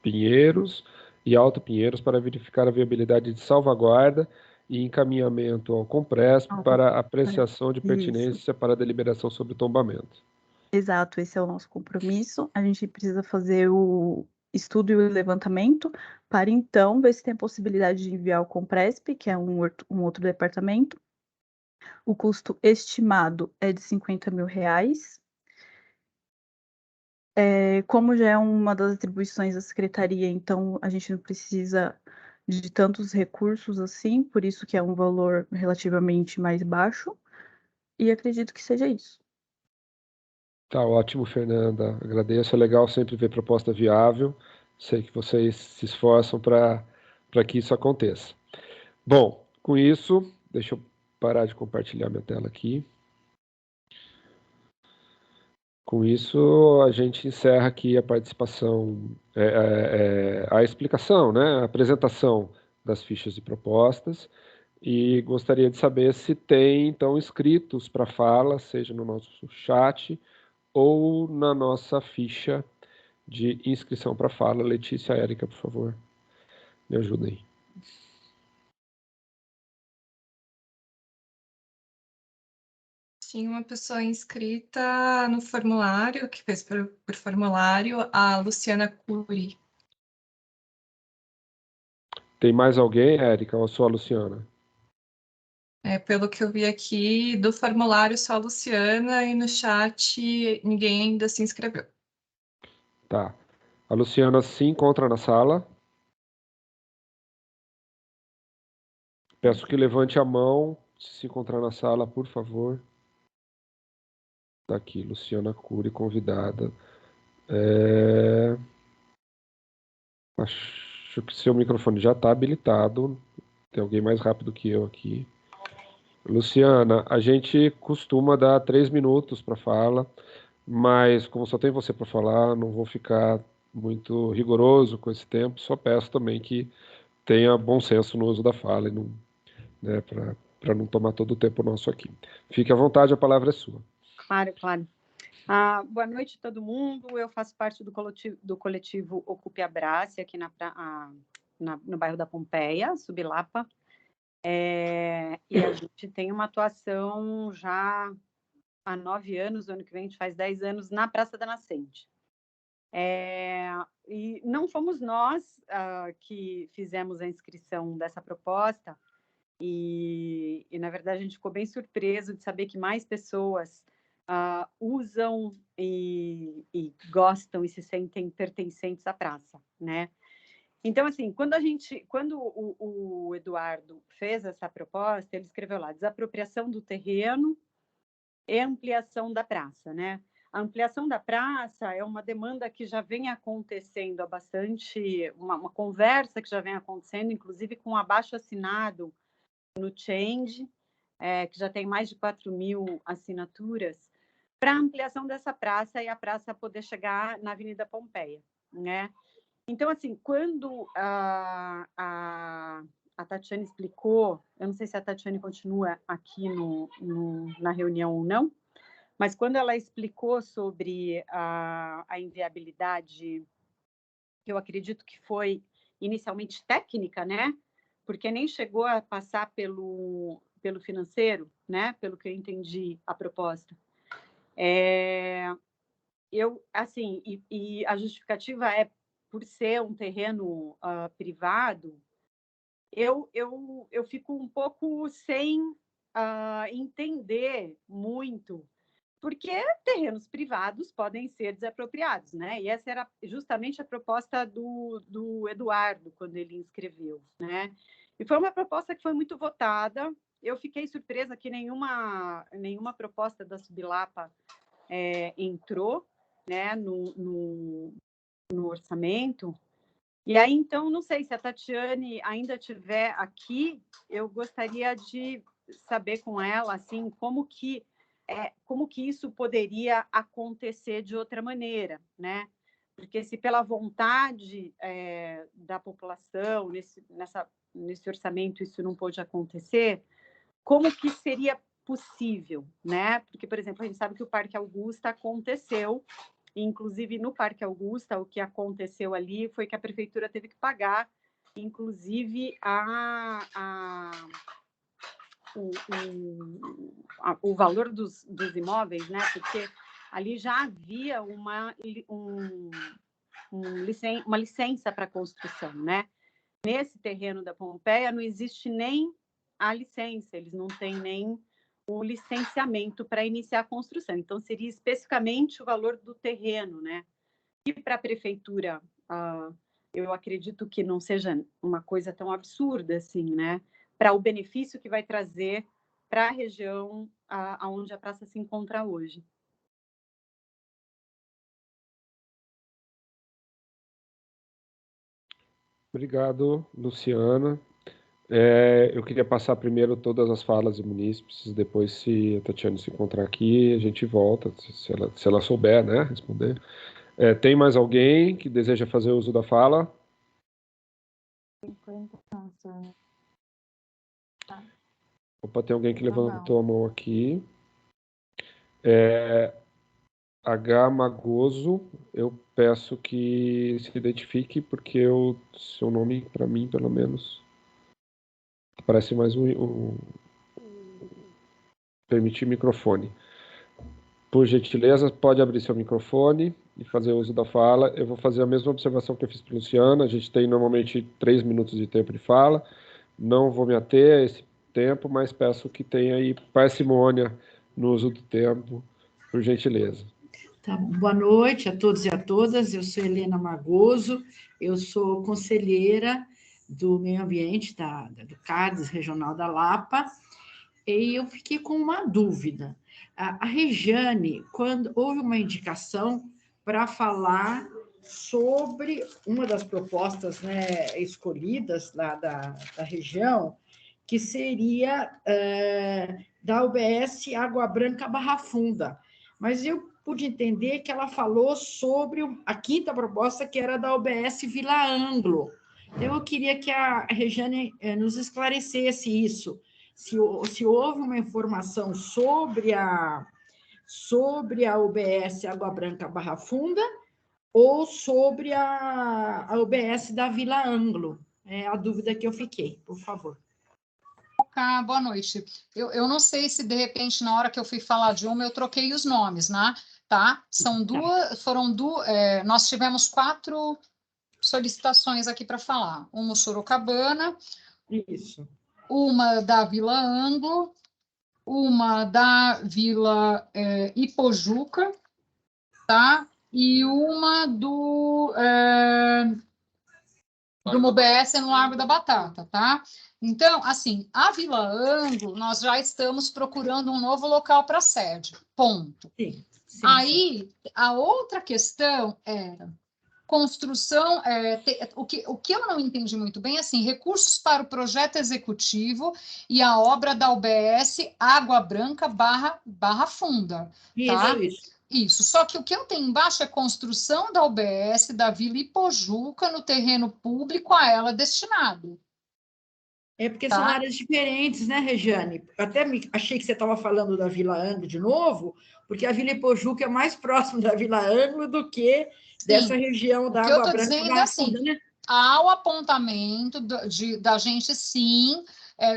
Pinheiros e Alto Pinheiros para verificar a viabilidade de salvaguarda e encaminhamento ao Compresp para apreciação de pertinência para a deliberação sobre o tombamento. Exato, esse é o nosso compromisso. A gente precisa fazer o estudo e o levantamento para, então, ver se tem a possibilidade de enviar ao Compresp, que é um outro departamento. O custo estimado é de R$50 mil. Como já é uma das atribuições da Secretaria, então a gente não precisa de tantos recursos assim, por isso que é um valor relativamente mais baixo, e acredito que seja isso. Tá ótimo, Fernanda. Agradeço. É legal sempre ver proposta viável. Sei que vocês se esforçam para que isso aconteça. Bom, com isso, deixa eu parar de compartilhar minha tela aqui. Com isso, a gente encerra aqui a participação, a explicação, né, a apresentação das fichas de propostas, e gostaria de saber se tem, então, inscritos para fala, seja no nosso chat ou na nossa ficha de inscrição para fala. Letícia, Érica, por favor, me ajudem. Tinha uma pessoa inscrita no formulário, que fez por formulário, a Luciana Cury. Tem mais alguém, Érica, ou só a Luciana? Pelo que eu vi aqui, do formulário só a Luciana e no chat ninguém ainda se inscreveu. Tá. A Luciana se encontra na sala. Peço que levante a mão se encontrar na sala, por favor. Tá aqui, Luciana Cury, convidada. Acho que seu microfone já está habilitado. Tem alguém mais rápido que eu aqui. Luciana, a gente costuma dar 3 minutos para fala, mas como só tem você para falar, não vou ficar muito rigoroso com esse tempo. Só peço também que tenha bom senso no uso da fala, e não, né, para não tomar todo o tempo nosso aqui. Fique à vontade, a palavra é sua. Claro, claro. Boa noite a todo mundo. Eu faço parte do coletivo Ocupe Abrace, aqui no bairro da Pompeia, Sublapa. E a gente tem uma atuação já há 9 anos, o ano que vem a gente faz 10 anos, na Praça da Nascente. E não fomos nós que fizemos a inscrição dessa proposta, e na verdade a gente ficou bem surpreso de saber que mais pessoas usam e gostam e se sentem pertencentes à praça, né? Então, assim, quando o Eduardo fez essa proposta, ele escreveu lá, desapropriação do terreno e ampliação da praça, né? A ampliação da praça é uma demanda que já vem acontecendo há bastante, uma conversa que já vem acontecendo, inclusive com um abaixo-assinado no Change, que já tem mais de 4.000 assinaturas, para a ampliação dessa praça e a praça poder chegar na Avenida Pompeia, né? Então, assim, quando a Tatiane explicou, eu não sei se a Tatiane continua aqui na reunião ou não, mas quando ela explicou sobre a inviabilidade, que eu acredito que foi inicialmente técnica, né? Porque nem chegou a passar pelo financeiro, né? Pelo que eu entendi a proposta. Assim, e a justificativa é por ser um terreno privado, eu fico um pouco sem entender muito, porque terrenos privados podem ser desapropriados, né? E essa era justamente a proposta do Eduardo, quando ele inscreveu, né? E foi uma proposta que foi muito votada. Eu fiquei surpresa que nenhuma proposta da Sublapa entrou, né, no orçamento. E aí, então, não sei se a Tatiane ainda estiver aqui, eu gostaria de saber com ela, assim, como que isso poderia acontecer de outra maneira, né? Porque se pela vontade da população, nesse orçamento, isso não pôde acontecer, como que seria possível, né? Porque, por exemplo, a gente sabe que o Parque Augusta aconteceu, inclusive no Parque Augusta, o que aconteceu ali foi que a prefeitura teve que pagar, inclusive, o valor dos imóveis, né? Porque ali já havia uma licença para construção, né? Nesse terreno da Pompeia não existe nem a licença, eles não têm nem o licenciamento para iniciar a construção. Então, seria especificamente o valor do terreno, né? E para a prefeitura, eu acredito que não seja uma coisa tão absurda assim, né? Para o benefício que vai trazer para a região onde a praça se encontra hoje. Obrigado, Luciana. Eu queria passar primeiro todas as falas de munícipes, depois, se a Tatiana se encontrar aqui, a gente volta, se ela souber, né, responder. Tem mais alguém que deseja fazer uso da fala? Opa, tem alguém que levantou a mão aqui. H. Magoso, eu peço que se identifique, porque seu nome, para mim, pelo menos, parece mais permitir microfone. Por gentileza, pode abrir seu microfone e fazer uso da fala. Eu vou fazer a mesma observação que eu fiz para o Luciano. A gente tem normalmente 3 minutos de tempo de fala. Não vou me ater a esse tempo, mas peço que tenha aí parcimônia no uso do tempo, por gentileza. Tá bom. Boa noite a todos e a todas. Eu sou Helena Margoso, eu sou conselheira do Meio Ambiente do CADES Regional da Lapa, e eu fiquei com uma dúvida. A Regiane, quando houve uma indicação para falar sobre uma das propostas, né, escolhidas lá da região, que seria da UBS Água Branca Barra Funda. Mas eu pude entender que ela falou sobre a quinta proposta, que era da UBS Vila Anglo. Então, eu queria que a Regiane nos esclarecesse isso. Se houve uma informação sobre a UBS Água Branca Barra Funda ou sobre a UBS da Vila Anglo. É a dúvida que eu fiquei, por favor. Boa noite. Eu não sei se, de repente, na hora que eu fui falar de uma, eu troquei os nomes, né? Tá? Nós tivemos 4 solicitações aqui para falar. Uma Sorocabana. Isso. Uma da Vila Anglo, uma da Vila Ipojuca, tá? E uma do UBS no Largo da Batata, tá? Então, assim, a Vila Anglo, nós já estamos procurando um novo local para sede, ponto. Sim, Aí, a outra questão era construção, o que eu não entendi muito bem, assim, recursos para o projeto executivo e a obra da UBS Água Branca Barra Funda. Tá? Isso. Só que o que eu tenho embaixo é construção da UBS da Vila Ipojuca no terreno público a ela destinado. É porque são áreas diferentes, né, Regiane? Até achei que você estava falando da Vila Anglo de novo, porque a Vila Ipojuca é mais próxima da Vila Anglo do que dessa região da Água Branca. O que eu estou dizendo é assim, há o apontamento da gente, sim,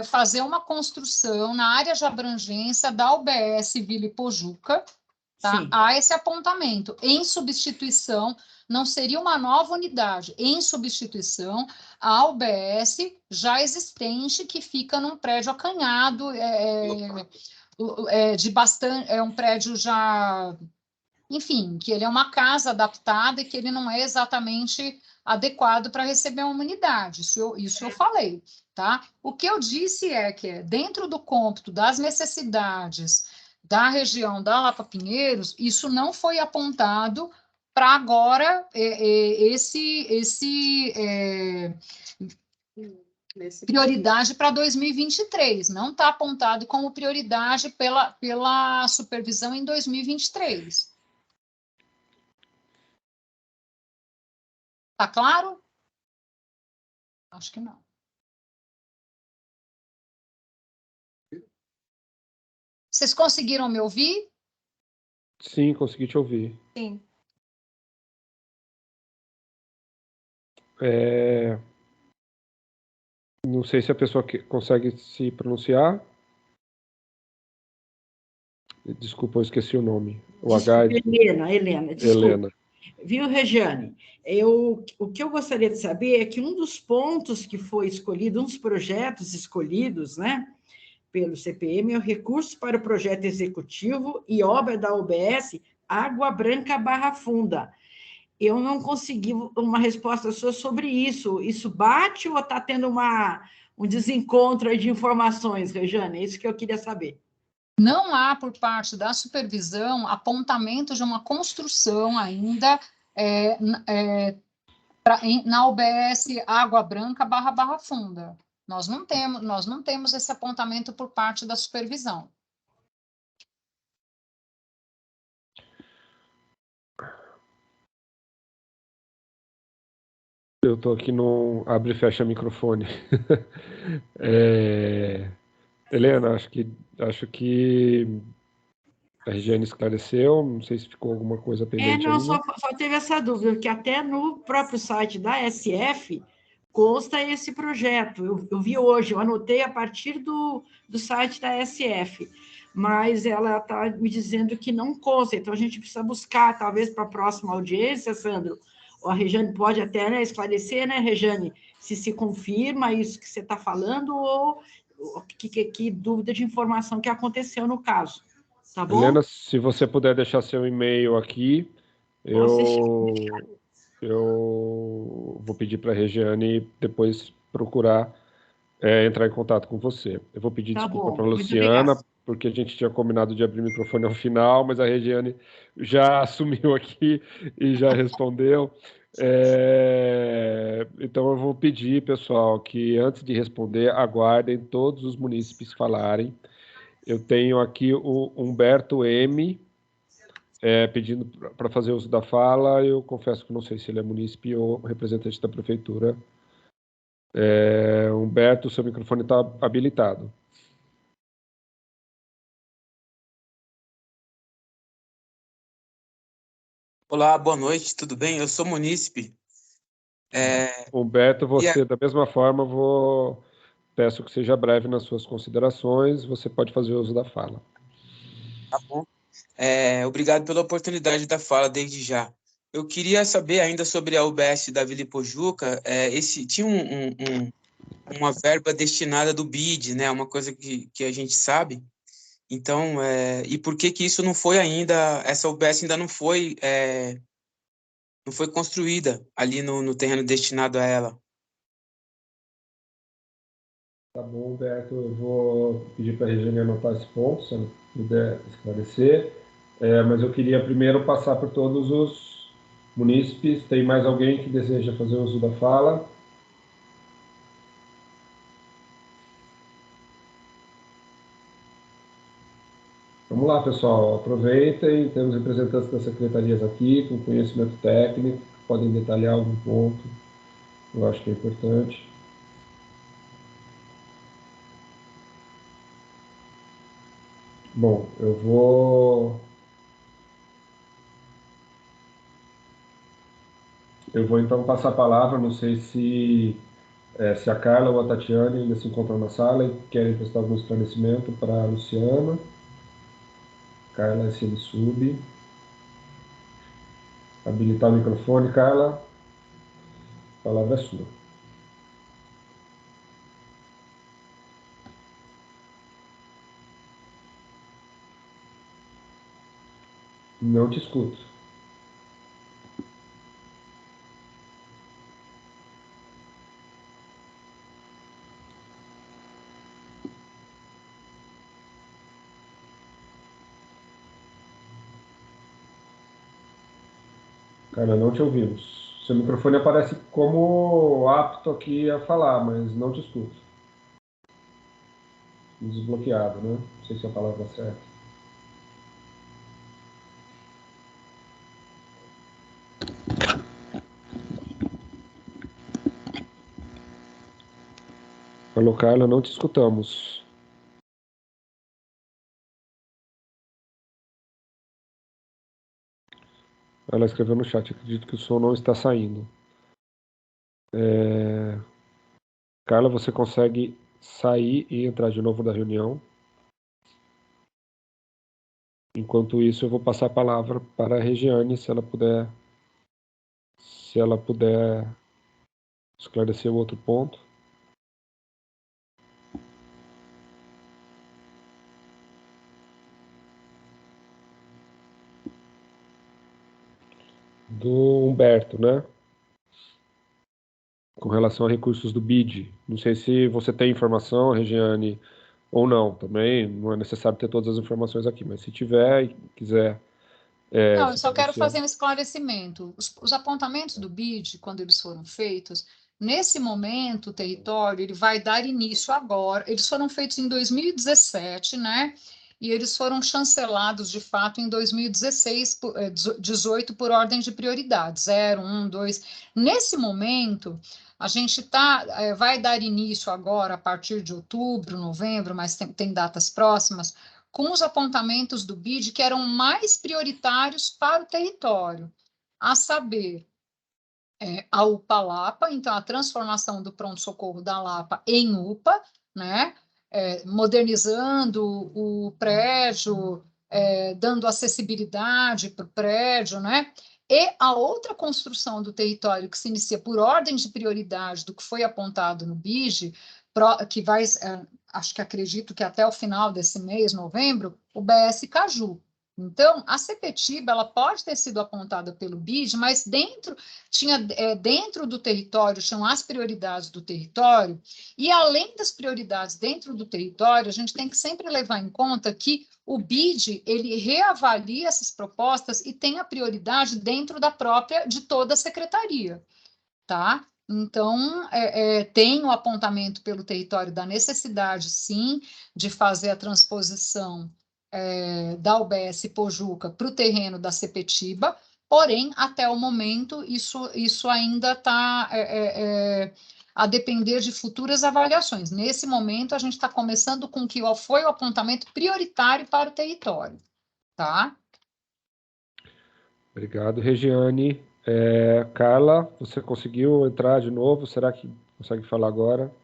fazer uma construção na área de abrangência da UBS Vila Ipojuca, tá? Há esse apontamento. Em substituição, não seria uma nova unidade, em substituição à UBS já existente, que fica num prédio acanhado, um prédio já... Enfim, que ele é uma casa adaptada e que ele não é exatamente adequado para receber uma unidade. Isso eu falei, tá? O que eu disse é que, dentro do cômputo das necessidades da região da Lapa Pinheiros, isso não foi apontado para agora prioridade para 2023. Não está apontado como prioridade pela supervisão em 2023. Tá claro? Acho que não. Vocês conseguiram me ouvir? Sim, consegui te ouvir. Sim. Não sei se a pessoa consegue se pronunciar. Desculpa, eu esqueci o nome. Helena, desculpa. Helena. Viu, Regiane? O que eu gostaria de saber é que um dos pontos que foi escolhido, um dos projetos escolhidos, né, pelo CPM, é o recurso para o projeto executivo e obra da UBS Água Branca Barra Funda. Eu não consegui uma resposta sua sobre isso. Isso bate ou está tendo um desencontro aí de informações, Regiane? É isso que eu queria saber. Não há, por parte da supervisão, apontamento de uma construção ainda na UBS Água Branca Barra Funda. Nós não temos esse apontamento por parte da supervisão. Eu estou aqui no abre e fecha microfone. Helena, acho que a Regiane esclareceu, não sei se ficou alguma coisa pendente. Só teve essa dúvida, porque até no próprio site da SF consta esse projeto. Eu vi hoje, eu anotei a partir do site da SF. mas ela está me dizendo que não consta, então a gente precisa buscar, talvez para a próxima audiência, Sandro, a Rejane pode até, né, esclarecer, né, Rejane, se confirma isso que você está falando ou que dúvida de informação que aconteceu no caso, tá bom? Helena, se você puder deixar seu e-mail aqui, eu vou pedir para a Regiane depois procurar entrar em contato com você. Eu vou pedir Tá desculpa bom, para a muito Luciana, obrigada. porque a gente tinha combinado de abrir o microfone ao final, mas a Regiane já assumiu aqui e já respondeu. Então, eu vou pedir, pessoal, que antes de responder, aguardem todos os munícipes falarem. Eu tenho aqui o Humberto M., pedindo para fazer uso da fala. Eu confesso que não sei se ele é munícipe ou representante da prefeitura. Humberto, seu microfone está habilitado. Olá, boa noite, tudo bem? Eu sou munícipe. Humberto, você, da mesma forma, peço que seja breve nas suas considerações. Você pode fazer uso da fala. Tá bom. Obrigado pela oportunidade da fala desde já. Eu queria saber ainda sobre a UBS da Vila Ipojuca. Tinha uma verba destinada do BID, né? Uma coisa que a gente sabe. Então, e por que isso não foi ainda, essa UBS ainda não foi construída ali no terreno destinado a ela? Tá bom, Humberto, eu vou pedir para a Regiane anotar esse ponto, se ela puder esclarecer. Mas eu queria primeiro passar por todos os munícipes. Tem mais alguém que deseja fazer uso da fala? Vamos lá, pessoal, aproveitem, temos representantes das secretarias aqui, com conhecimento técnico, que podem detalhar algum ponto, eu acho que é importante. Bom, eu vou então passar a palavra, não sei se a Carla ou a Tatiane ainda se encontram na sala e querem prestar algum esclarecimento para a Luciana. Carla, se ele sube. Habilitar o microfone, Carla. A palavra é sua. Não te escuto. Carla, não te ouvimos. Seu microfone aparece como apto aqui a falar, mas não te escuto. Desbloqueado, né? Não sei se é a palavra certa. Alô, Carla, não te escutamos. Ela escreveu no chat, acredito que o som não está saindo. Carla, você consegue sair e entrar de novo da reunião? Enquanto isso, eu vou passar a palavra para a Regiane, se ela puder esclarecer o outro ponto. Do Humberto, né? Com relação a recursos do BID. Não sei se você tem informação, Regiane, ou não. Também não é necessário ter todas as informações aqui, mas se tiver e quiser... Não, eu só quero fazer um esclarecimento. Os apontamentos do BID, quando eles foram feitos, nesse momento, o território ele vai dar início agora. Eles foram feitos em 2017, né? E eles foram chancelados, de fato, em 2016, 18, por ordem de prioridade, 0, 1, 2. Nesse momento, a gente vai dar início agora, a partir de outubro, novembro, mas tem datas próximas, com os apontamentos do BID que eram mais prioritários para o território, a saber, a UPA Lapa, então a transformação do pronto-socorro da Lapa em UPA, né? modernizando o prédio, dando acessibilidade para o prédio, né? E a outra construção do território que se inicia por ordem de prioridade do que foi apontado no BID, que vai, acredito que até o final desse mês, novembro, o BS Caju. Então, a Sepetiba, ela pode ter sido apontada pelo BID, mas dentro do território, tinham as prioridades do território, e além das prioridades dentro do território, a gente tem que sempre levar em conta que o BID, ele reavalia essas propostas e tem a prioridade dentro de toda a secretaria, tá? Então, tem o apontamento pelo território da necessidade, sim, de fazer a transposição da UBS Pojuca para o terreno da Sepetiba, porém, até o momento, isso ainda está a depender de futuras avaliações. Nesse momento, a gente está começando com o que foi o apontamento prioritário para o território, tá? Obrigado, Regiane. Carla, você conseguiu entrar de novo? Será que consegue falar agora?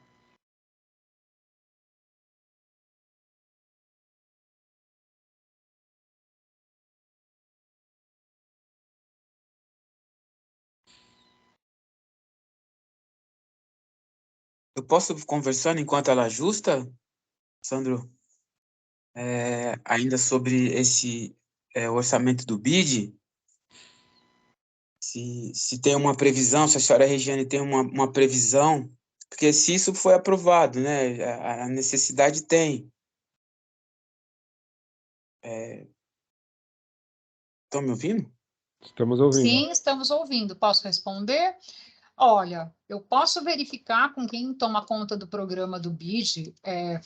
Eu posso conversando enquanto ela ajusta, Sandro? Ainda sobre esse orçamento do BID, se tem uma previsão, se a senhora Regiane tem uma previsão, porque se isso foi aprovado, né, a necessidade tem. Estão me ouvindo? Estamos ouvindo. Sim, estamos ouvindo. Posso responder? Olha, eu posso verificar com quem toma conta do programa do BID,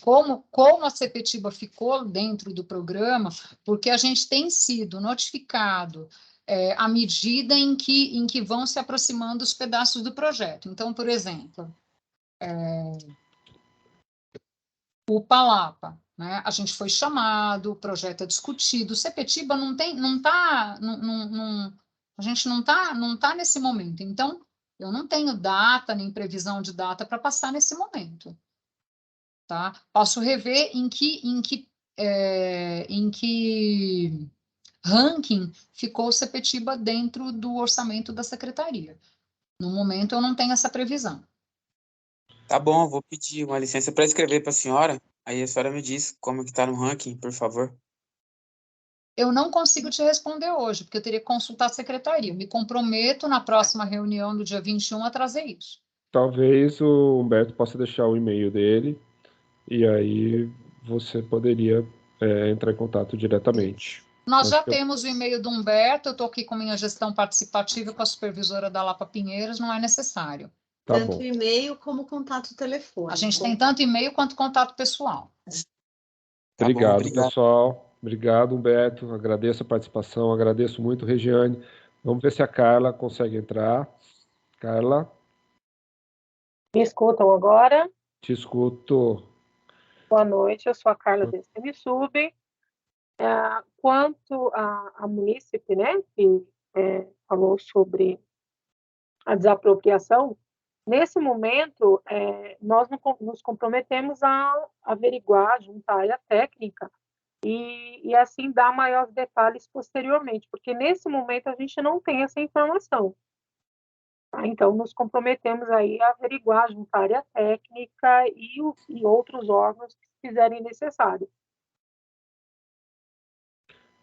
como a Sepetiba ficou dentro do programa, porque a gente tem sido notificado à medida em que vão se aproximando os pedaços do projeto. Então, por exemplo, o Palapa, né? A gente foi chamado, o projeto é discutido, o Sepetiba a gente não tá nesse momento. Então, eu não tenho data, nem previsão de data para passar nesse momento. Tá? Posso rever em que ranking ficou o Sepetiba dentro do orçamento da secretaria. No momento, eu não tenho essa previsão. Tá bom, eu vou pedir uma licença para escrever para a senhora, aí a senhora me diz como que está no ranking, por favor. Eu não consigo te responder hoje, porque eu teria que consultar a secretaria. Eu me comprometo na próxima reunião do dia 21 a trazer isso. Talvez o Humberto possa deixar o e-mail dele e aí você poderia entrar em contato diretamente. Nós já temos o e-mail do Humberto, eu estou aqui com minha gestão participativa com a supervisora da Lapa Pinheiros, não é necessário. Tá Tanto bom. e-mail como contato telefônico. A gente tem tanto e-mail quanto contato pessoal. Tá Obrigado, bom, obrigado, pessoal. Obrigado, Humberto. Agradeço a participação, agradeço muito, Regiane. Vamos ver se a Carla consegue entrar. Carla? Me escutam agora? Te escuto. Boa noite, eu sou a Carla desse MSub. Quanto a munícipe, né, que falou sobre a desapropriação, nesse momento, nós nos comprometemos a averiguar, juntar a área técnica e assim dar maiores detalhes posteriormente, porque nesse momento a gente não tem essa informação. Tá? Então, nos comprometemos aí a averiguar, juntar a área técnica e outros órgãos que fizerem necessário.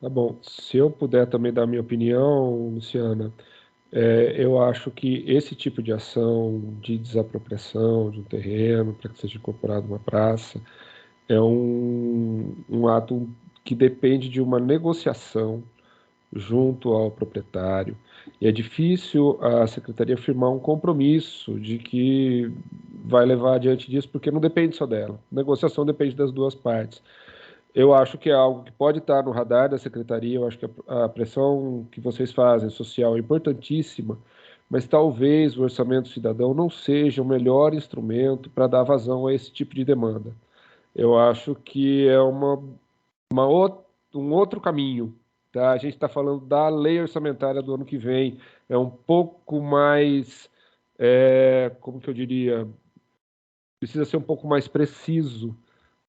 Tá bom. Se eu puder também dar minha opinião, Luciana, eu acho que esse tipo de ação de desapropriação de um terreno para que seja incorporado uma praça é um ato que depende de uma negociação junto ao proprietário. E é difícil a secretaria firmar um compromisso de que vai levar adiante disso, porque não depende só dela. A negociação depende das duas partes. Eu acho que é algo que pode estar no radar da secretaria, eu acho que a pressão que vocês fazem social é importantíssima, mas talvez o orçamento cidadão não seja o melhor instrumento para dar vazão a esse tipo de demanda. Eu acho que é um outro caminho. Tá? A gente está falando da lei orçamentária do ano que vem, é um pouco mais, como que eu diria, precisa ser um pouco mais preciso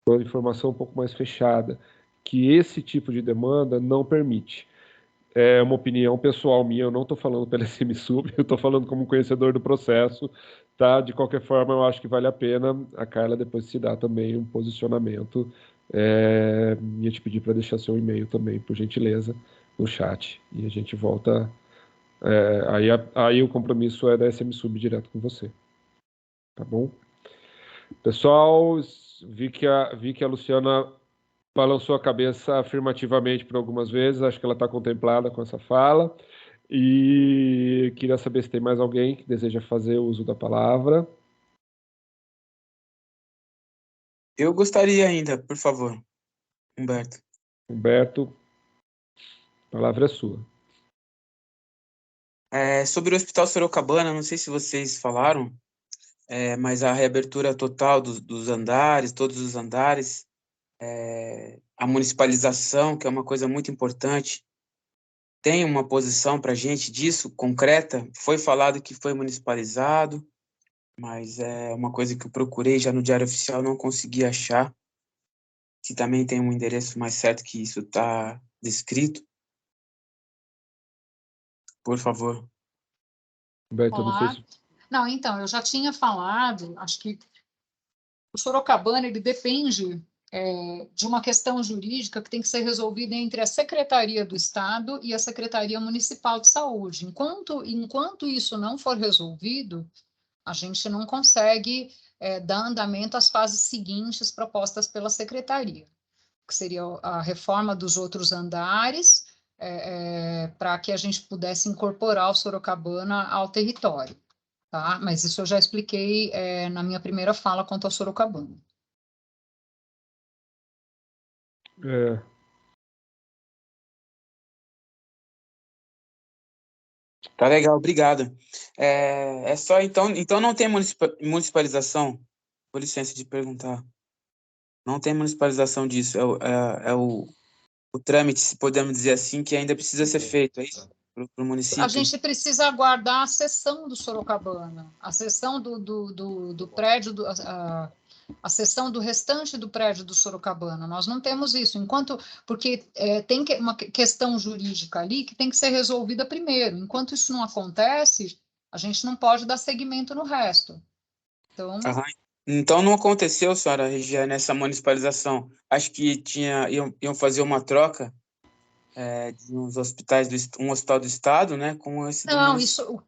uma informação um pouco mais fechada, que esse tipo de demanda não permite. É uma opinião pessoal minha, eu não estou falando pela SMSub, eu estou falando como conhecedor do processo, tá? De qualquer forma, eu acho que vale a pena a Carla depois se dar também um posicionamento. Ia te pedir para deixar seu e-mail também, por gentileza, no chat, e a gente volta. Aí o compromisso é da SMSub direto com você, tá bom? Pessoal, vi que a Luciana balançou a cabeça afirmativamente por algumas vezes, acho que ela está contemplada com essa fala, e queria saber se tem mais alguém que deseja fazer uso da palavra. Eu gostaria ainda, por favor, Humberto. Humberto, a palavra é sua. Sobre o Hospital Sorocabana, não sei se vocês falaram, mas a reabertura total dos andares, todos os andares, a municipalização, que é uma coisa muito importante, tem uma posição para a gente disso, concreta? Foi falado que foi municipalizado, mas é uma coisa que eu procurei já no Diário Oficial, não consegui achar. Se também tem um endereço mais certo que isso está descrito. Por favor. Humberto, não sei se... Não, então, eu já tinha falado, acho que o Sorocabana, ele depende de uma questão jurídica que tem que ser resolvida entre a Secretaria do Estado e a Secretaria Municipal de Saúde. Enquanto isso não for resolvido, a gente não consegue dar andamento às fases seguintes propostas pela Secretaria, que seria a reforma dos outros andares, para que a gente pudesse incorporar o Sorocabana ao território. Tá? Mas isso eu já expliquei na minha primeira fala quanto ao Sorocabana. Tá legal, obrigado. É só então não tem municipalização? Com licença de perguntar. Não tem municipalização disso. O trâmite, se podemos dizer assim, que ainda precisa ser feito, é isso? Para o município? A gente precisa aguardar a cessão do Sorocabana, a cessão do prédio, a cessão do restante do prédio do Sorocabana. Nós não temos isso, porque tem uma questão jurídica ali que tem que ser resolvida primeiro. Enquanto isso não acontece, a gente não pode dar seguimento no resto. Então... Então não aconteceu, senhora Regiane, essa municipalização. Acho que iam fazer uma troca de uns hospitais, um hospital do Estado, né, com esse do Não, município. isso,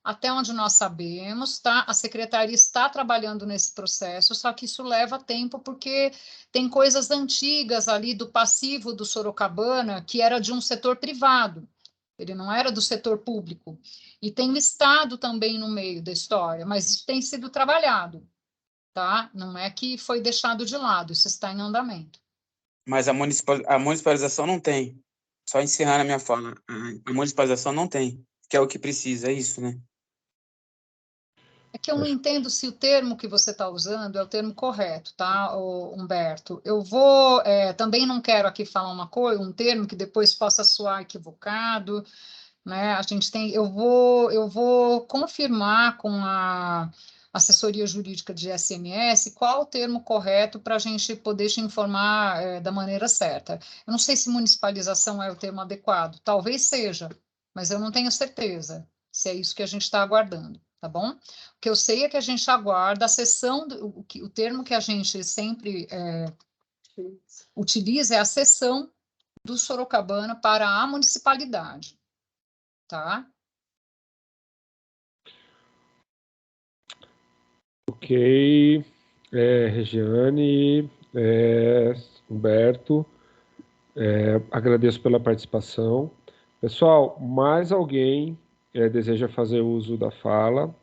até onde nós sabemos, tá? A secretaria está trabalhando nesse processo, só que isso leva tempo, porque tem coisas antigas ali do passivo do Sorocabana, que era de um setor privado, ele não era do setor público. E tem o Estado também no meio da história, mas isso tem sido trabalhado, tá? Não é que foi deixado de lado, isso está em andamento. Mas a municipalização não tem. Só encerrando a minha fala, a municipalização não tem, que é o que precisa, é isso, né? É que eu não entendo se o termo que você está usando é o termo correto, tá, Humberto? Eu vou, também não quero aqui falar um termo que depois possa soar equivocado, né? Eu vou confirmar com a assessoria jurídica de SMS qual o termo correto para a gente poder te informar da maneira certa. Eu não sei se municipalização é o termo adequado, talvez seja, mas eu não tenho certeza se é isso que a gente está aguardando, tá bom? O que eu sei é que a gente aguarda a cessão, o termo que a gente sempre utiliza é a cessão do Sorocabana para a municipalidade, tá? Ok, Regiane, Humberto, agradeço pela participação. Pessoal, mais alguém deseja fazer uso da fala?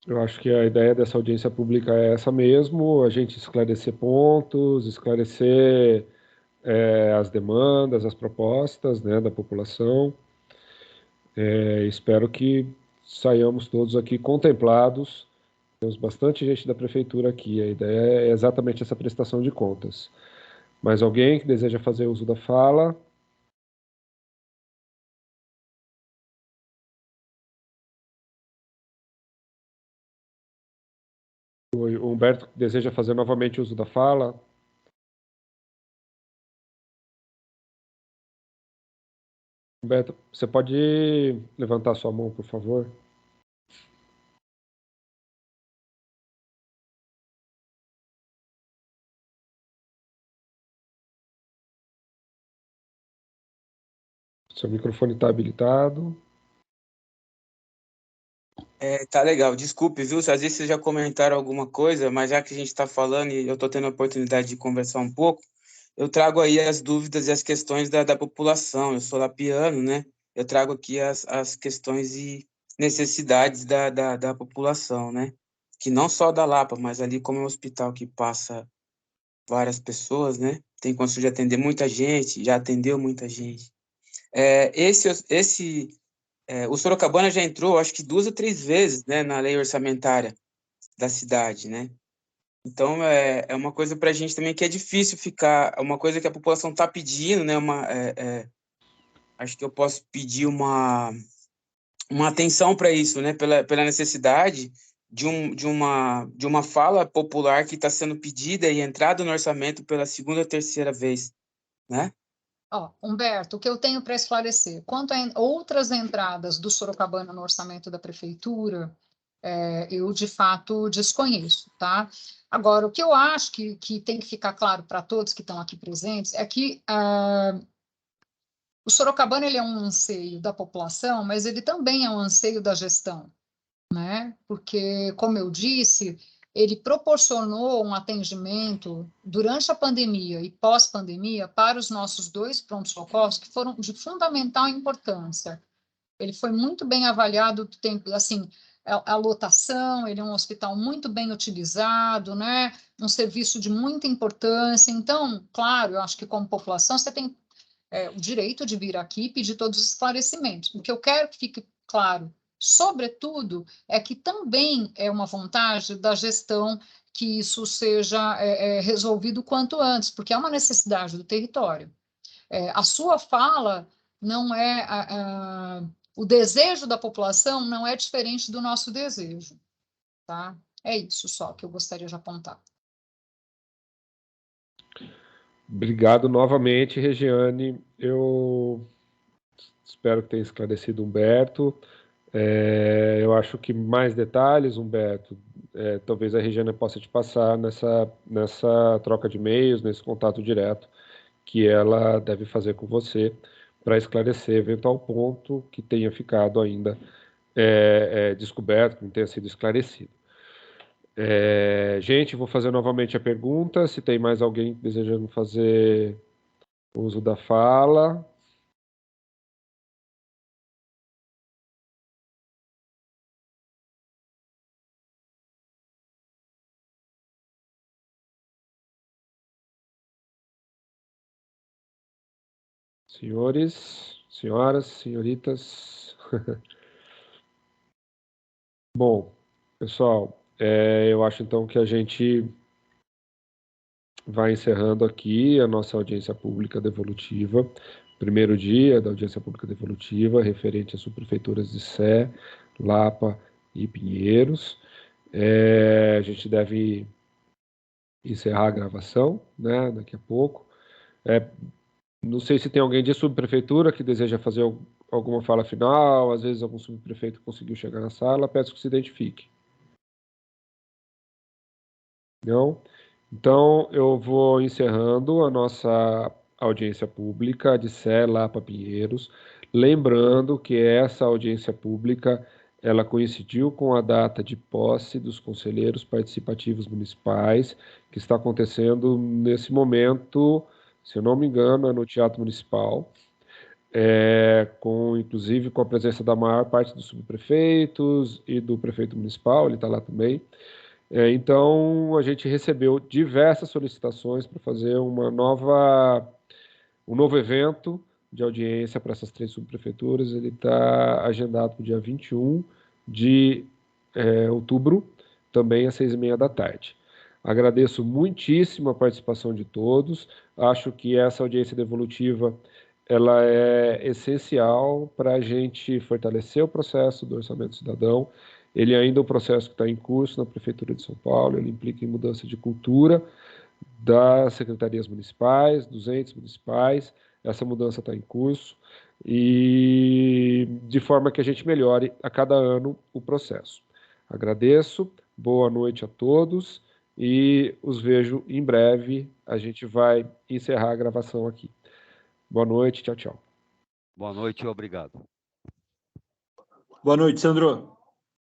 Eu acho que a ideia dessa audiência pública é essa mesmo, a gente esclarecer pontos, esclarecer as demandas, as propostas, né, da população. Espero que saiamos todos aqui contemplados. Temos bastante gente da prefeitura aqui, a ideia é exatamente essa prestação de contas. Mais alguém que deseja fazer uso da fala? o Humberto deseja fazer novamente uso da fala. Humberto, você pode levantar sua mão, por favor? Seu microfone está habilitado. Tá legal. Desculpe, viu? Às vezes vocês já comentaram alguma coisa, mas já que a gente está falando e eu estou tendo a oportunidade de conversar um pouco, eu trago aí as dúvidas e as questões da população. Eu sou lapiano, né? Eu trago aqui as questões e necessidades da população, né? Que não só da Lapa, mas ali como é um hospital que passa várias pessoas, né? Tem condição de atender muita gente, já atendeu muita gente. O Sorocabana já entrou, acho que 2 ou 3 vezes, né, na lei orçamentária da cidade, né? Então, é uma coisa para a gente também que é difícil ficar, é uma coisa que a população está pedindo, né? Acho que eu posso pedir uma atenção para isso, né? Pela necessidade de uma fala popular que está sendo pedida e entrada no orçamento pela 2ª ou 3ª vez, né? Humberto, o que eu tenho para esclarecer, quanto a outras entradas do Sorocabana no orçamento da prefeitura, eu de fato desconheço, tá? Agora, o que eu acho que tem que ficar claro para todos que estão aqui presentes é que o Sorocabana ele é um anseio da população, mas ele também é um anseio da gestão, né? Porque, como eu disse, ele proporcionou um atendimento durante a pandemia e pós-pandemia para os nossos 2 prontos-socorros que foram de fundamental importância. Ele foi muito bem avaliado, assim, a lotação, ele é um hospital muito bem utilizado, né? Um serviço de muita importância. Então, claro, eu acho que como população você tem o direito de vir aqui e pedir todos os esclarecimentos. O que eu quero que fique claro, sobretudo, é que também é uma vontade da gestão que isso seja resolvido quanto antes, porque é uma necessidade do território. A sua fala não é... o desejo da população não é diferente do nosso desejo, tá? É isso só que eu gostaria de apontar. Obrigado novamente, Regiane. Eu espero que tenha esclarecido, Humberto. Eu acho que mais detalhes, Humberto, talvez a Regiane possa te passar nessa troca de e-mails, nesse contato direto que ela deve fazer com você para esclarecer eventual ponto que tenha ficado ainda descoberto, que não tenha sido esclarecido. Gente, vou fazer novamente a pergunta, se tem mais alguém desejando fazer uso da fala. Senhores, senhoras, senhoritas. Bom, pessoal, eu acho então que a gente vai encerrando aqui a nossa audiência pública devolutiva. Primeiro dia da audiência pública devolutiva, referente às subprefeituras de Sé, Lapa e Pinheiros. A gente deve encerrar a gravação, né, daqui a pouco. Não sei se tem alguém de subprefeitura que deseja fazer alguma fala final, às vezes algum subprefeito conseguiu chegar na sala, peço que se identifique. Não? Então, eu vou encerrando a nossa audiência pública de Sé, Lapa, Pinheiros, lembrando que essa audiência pública, ela coincidiu com a data de posse dos conselheiros participativos municipais, que está acontecendo nesse momento, se eu não me engano, é no Teatro Municipal, inclusive com a presença da maior parte dos subprefeitos e do prefeito municipal, ele está lá também. Então, a gente recebeu diversas solicitações para fazer um novo evento de audiência para essas 3 subprefeituras. Ele está agendado para o dia 21 de outubro, também às 6h30 da tarde. Agradeço muitíssimo a participação de todos. Acho que essa audiência devolutiva ela é essencial para a gente fortalecer o processo do orçamento cidadão Ele ainda é um processo que está em curso na Prefeitura de São Paulo, ele implica em mudança de cultura das secretarias municipais, dos entes municipais, essa mudança está em curso, e de forma que a gente melhore a cada ano o processo. Agradeço, boa noite a todos, e os vejo em breve, a gente vai encerrar a gravação aqui. Boa noite, tchau, tchau. Boa noite e obrigado. Boa noite, Sandro.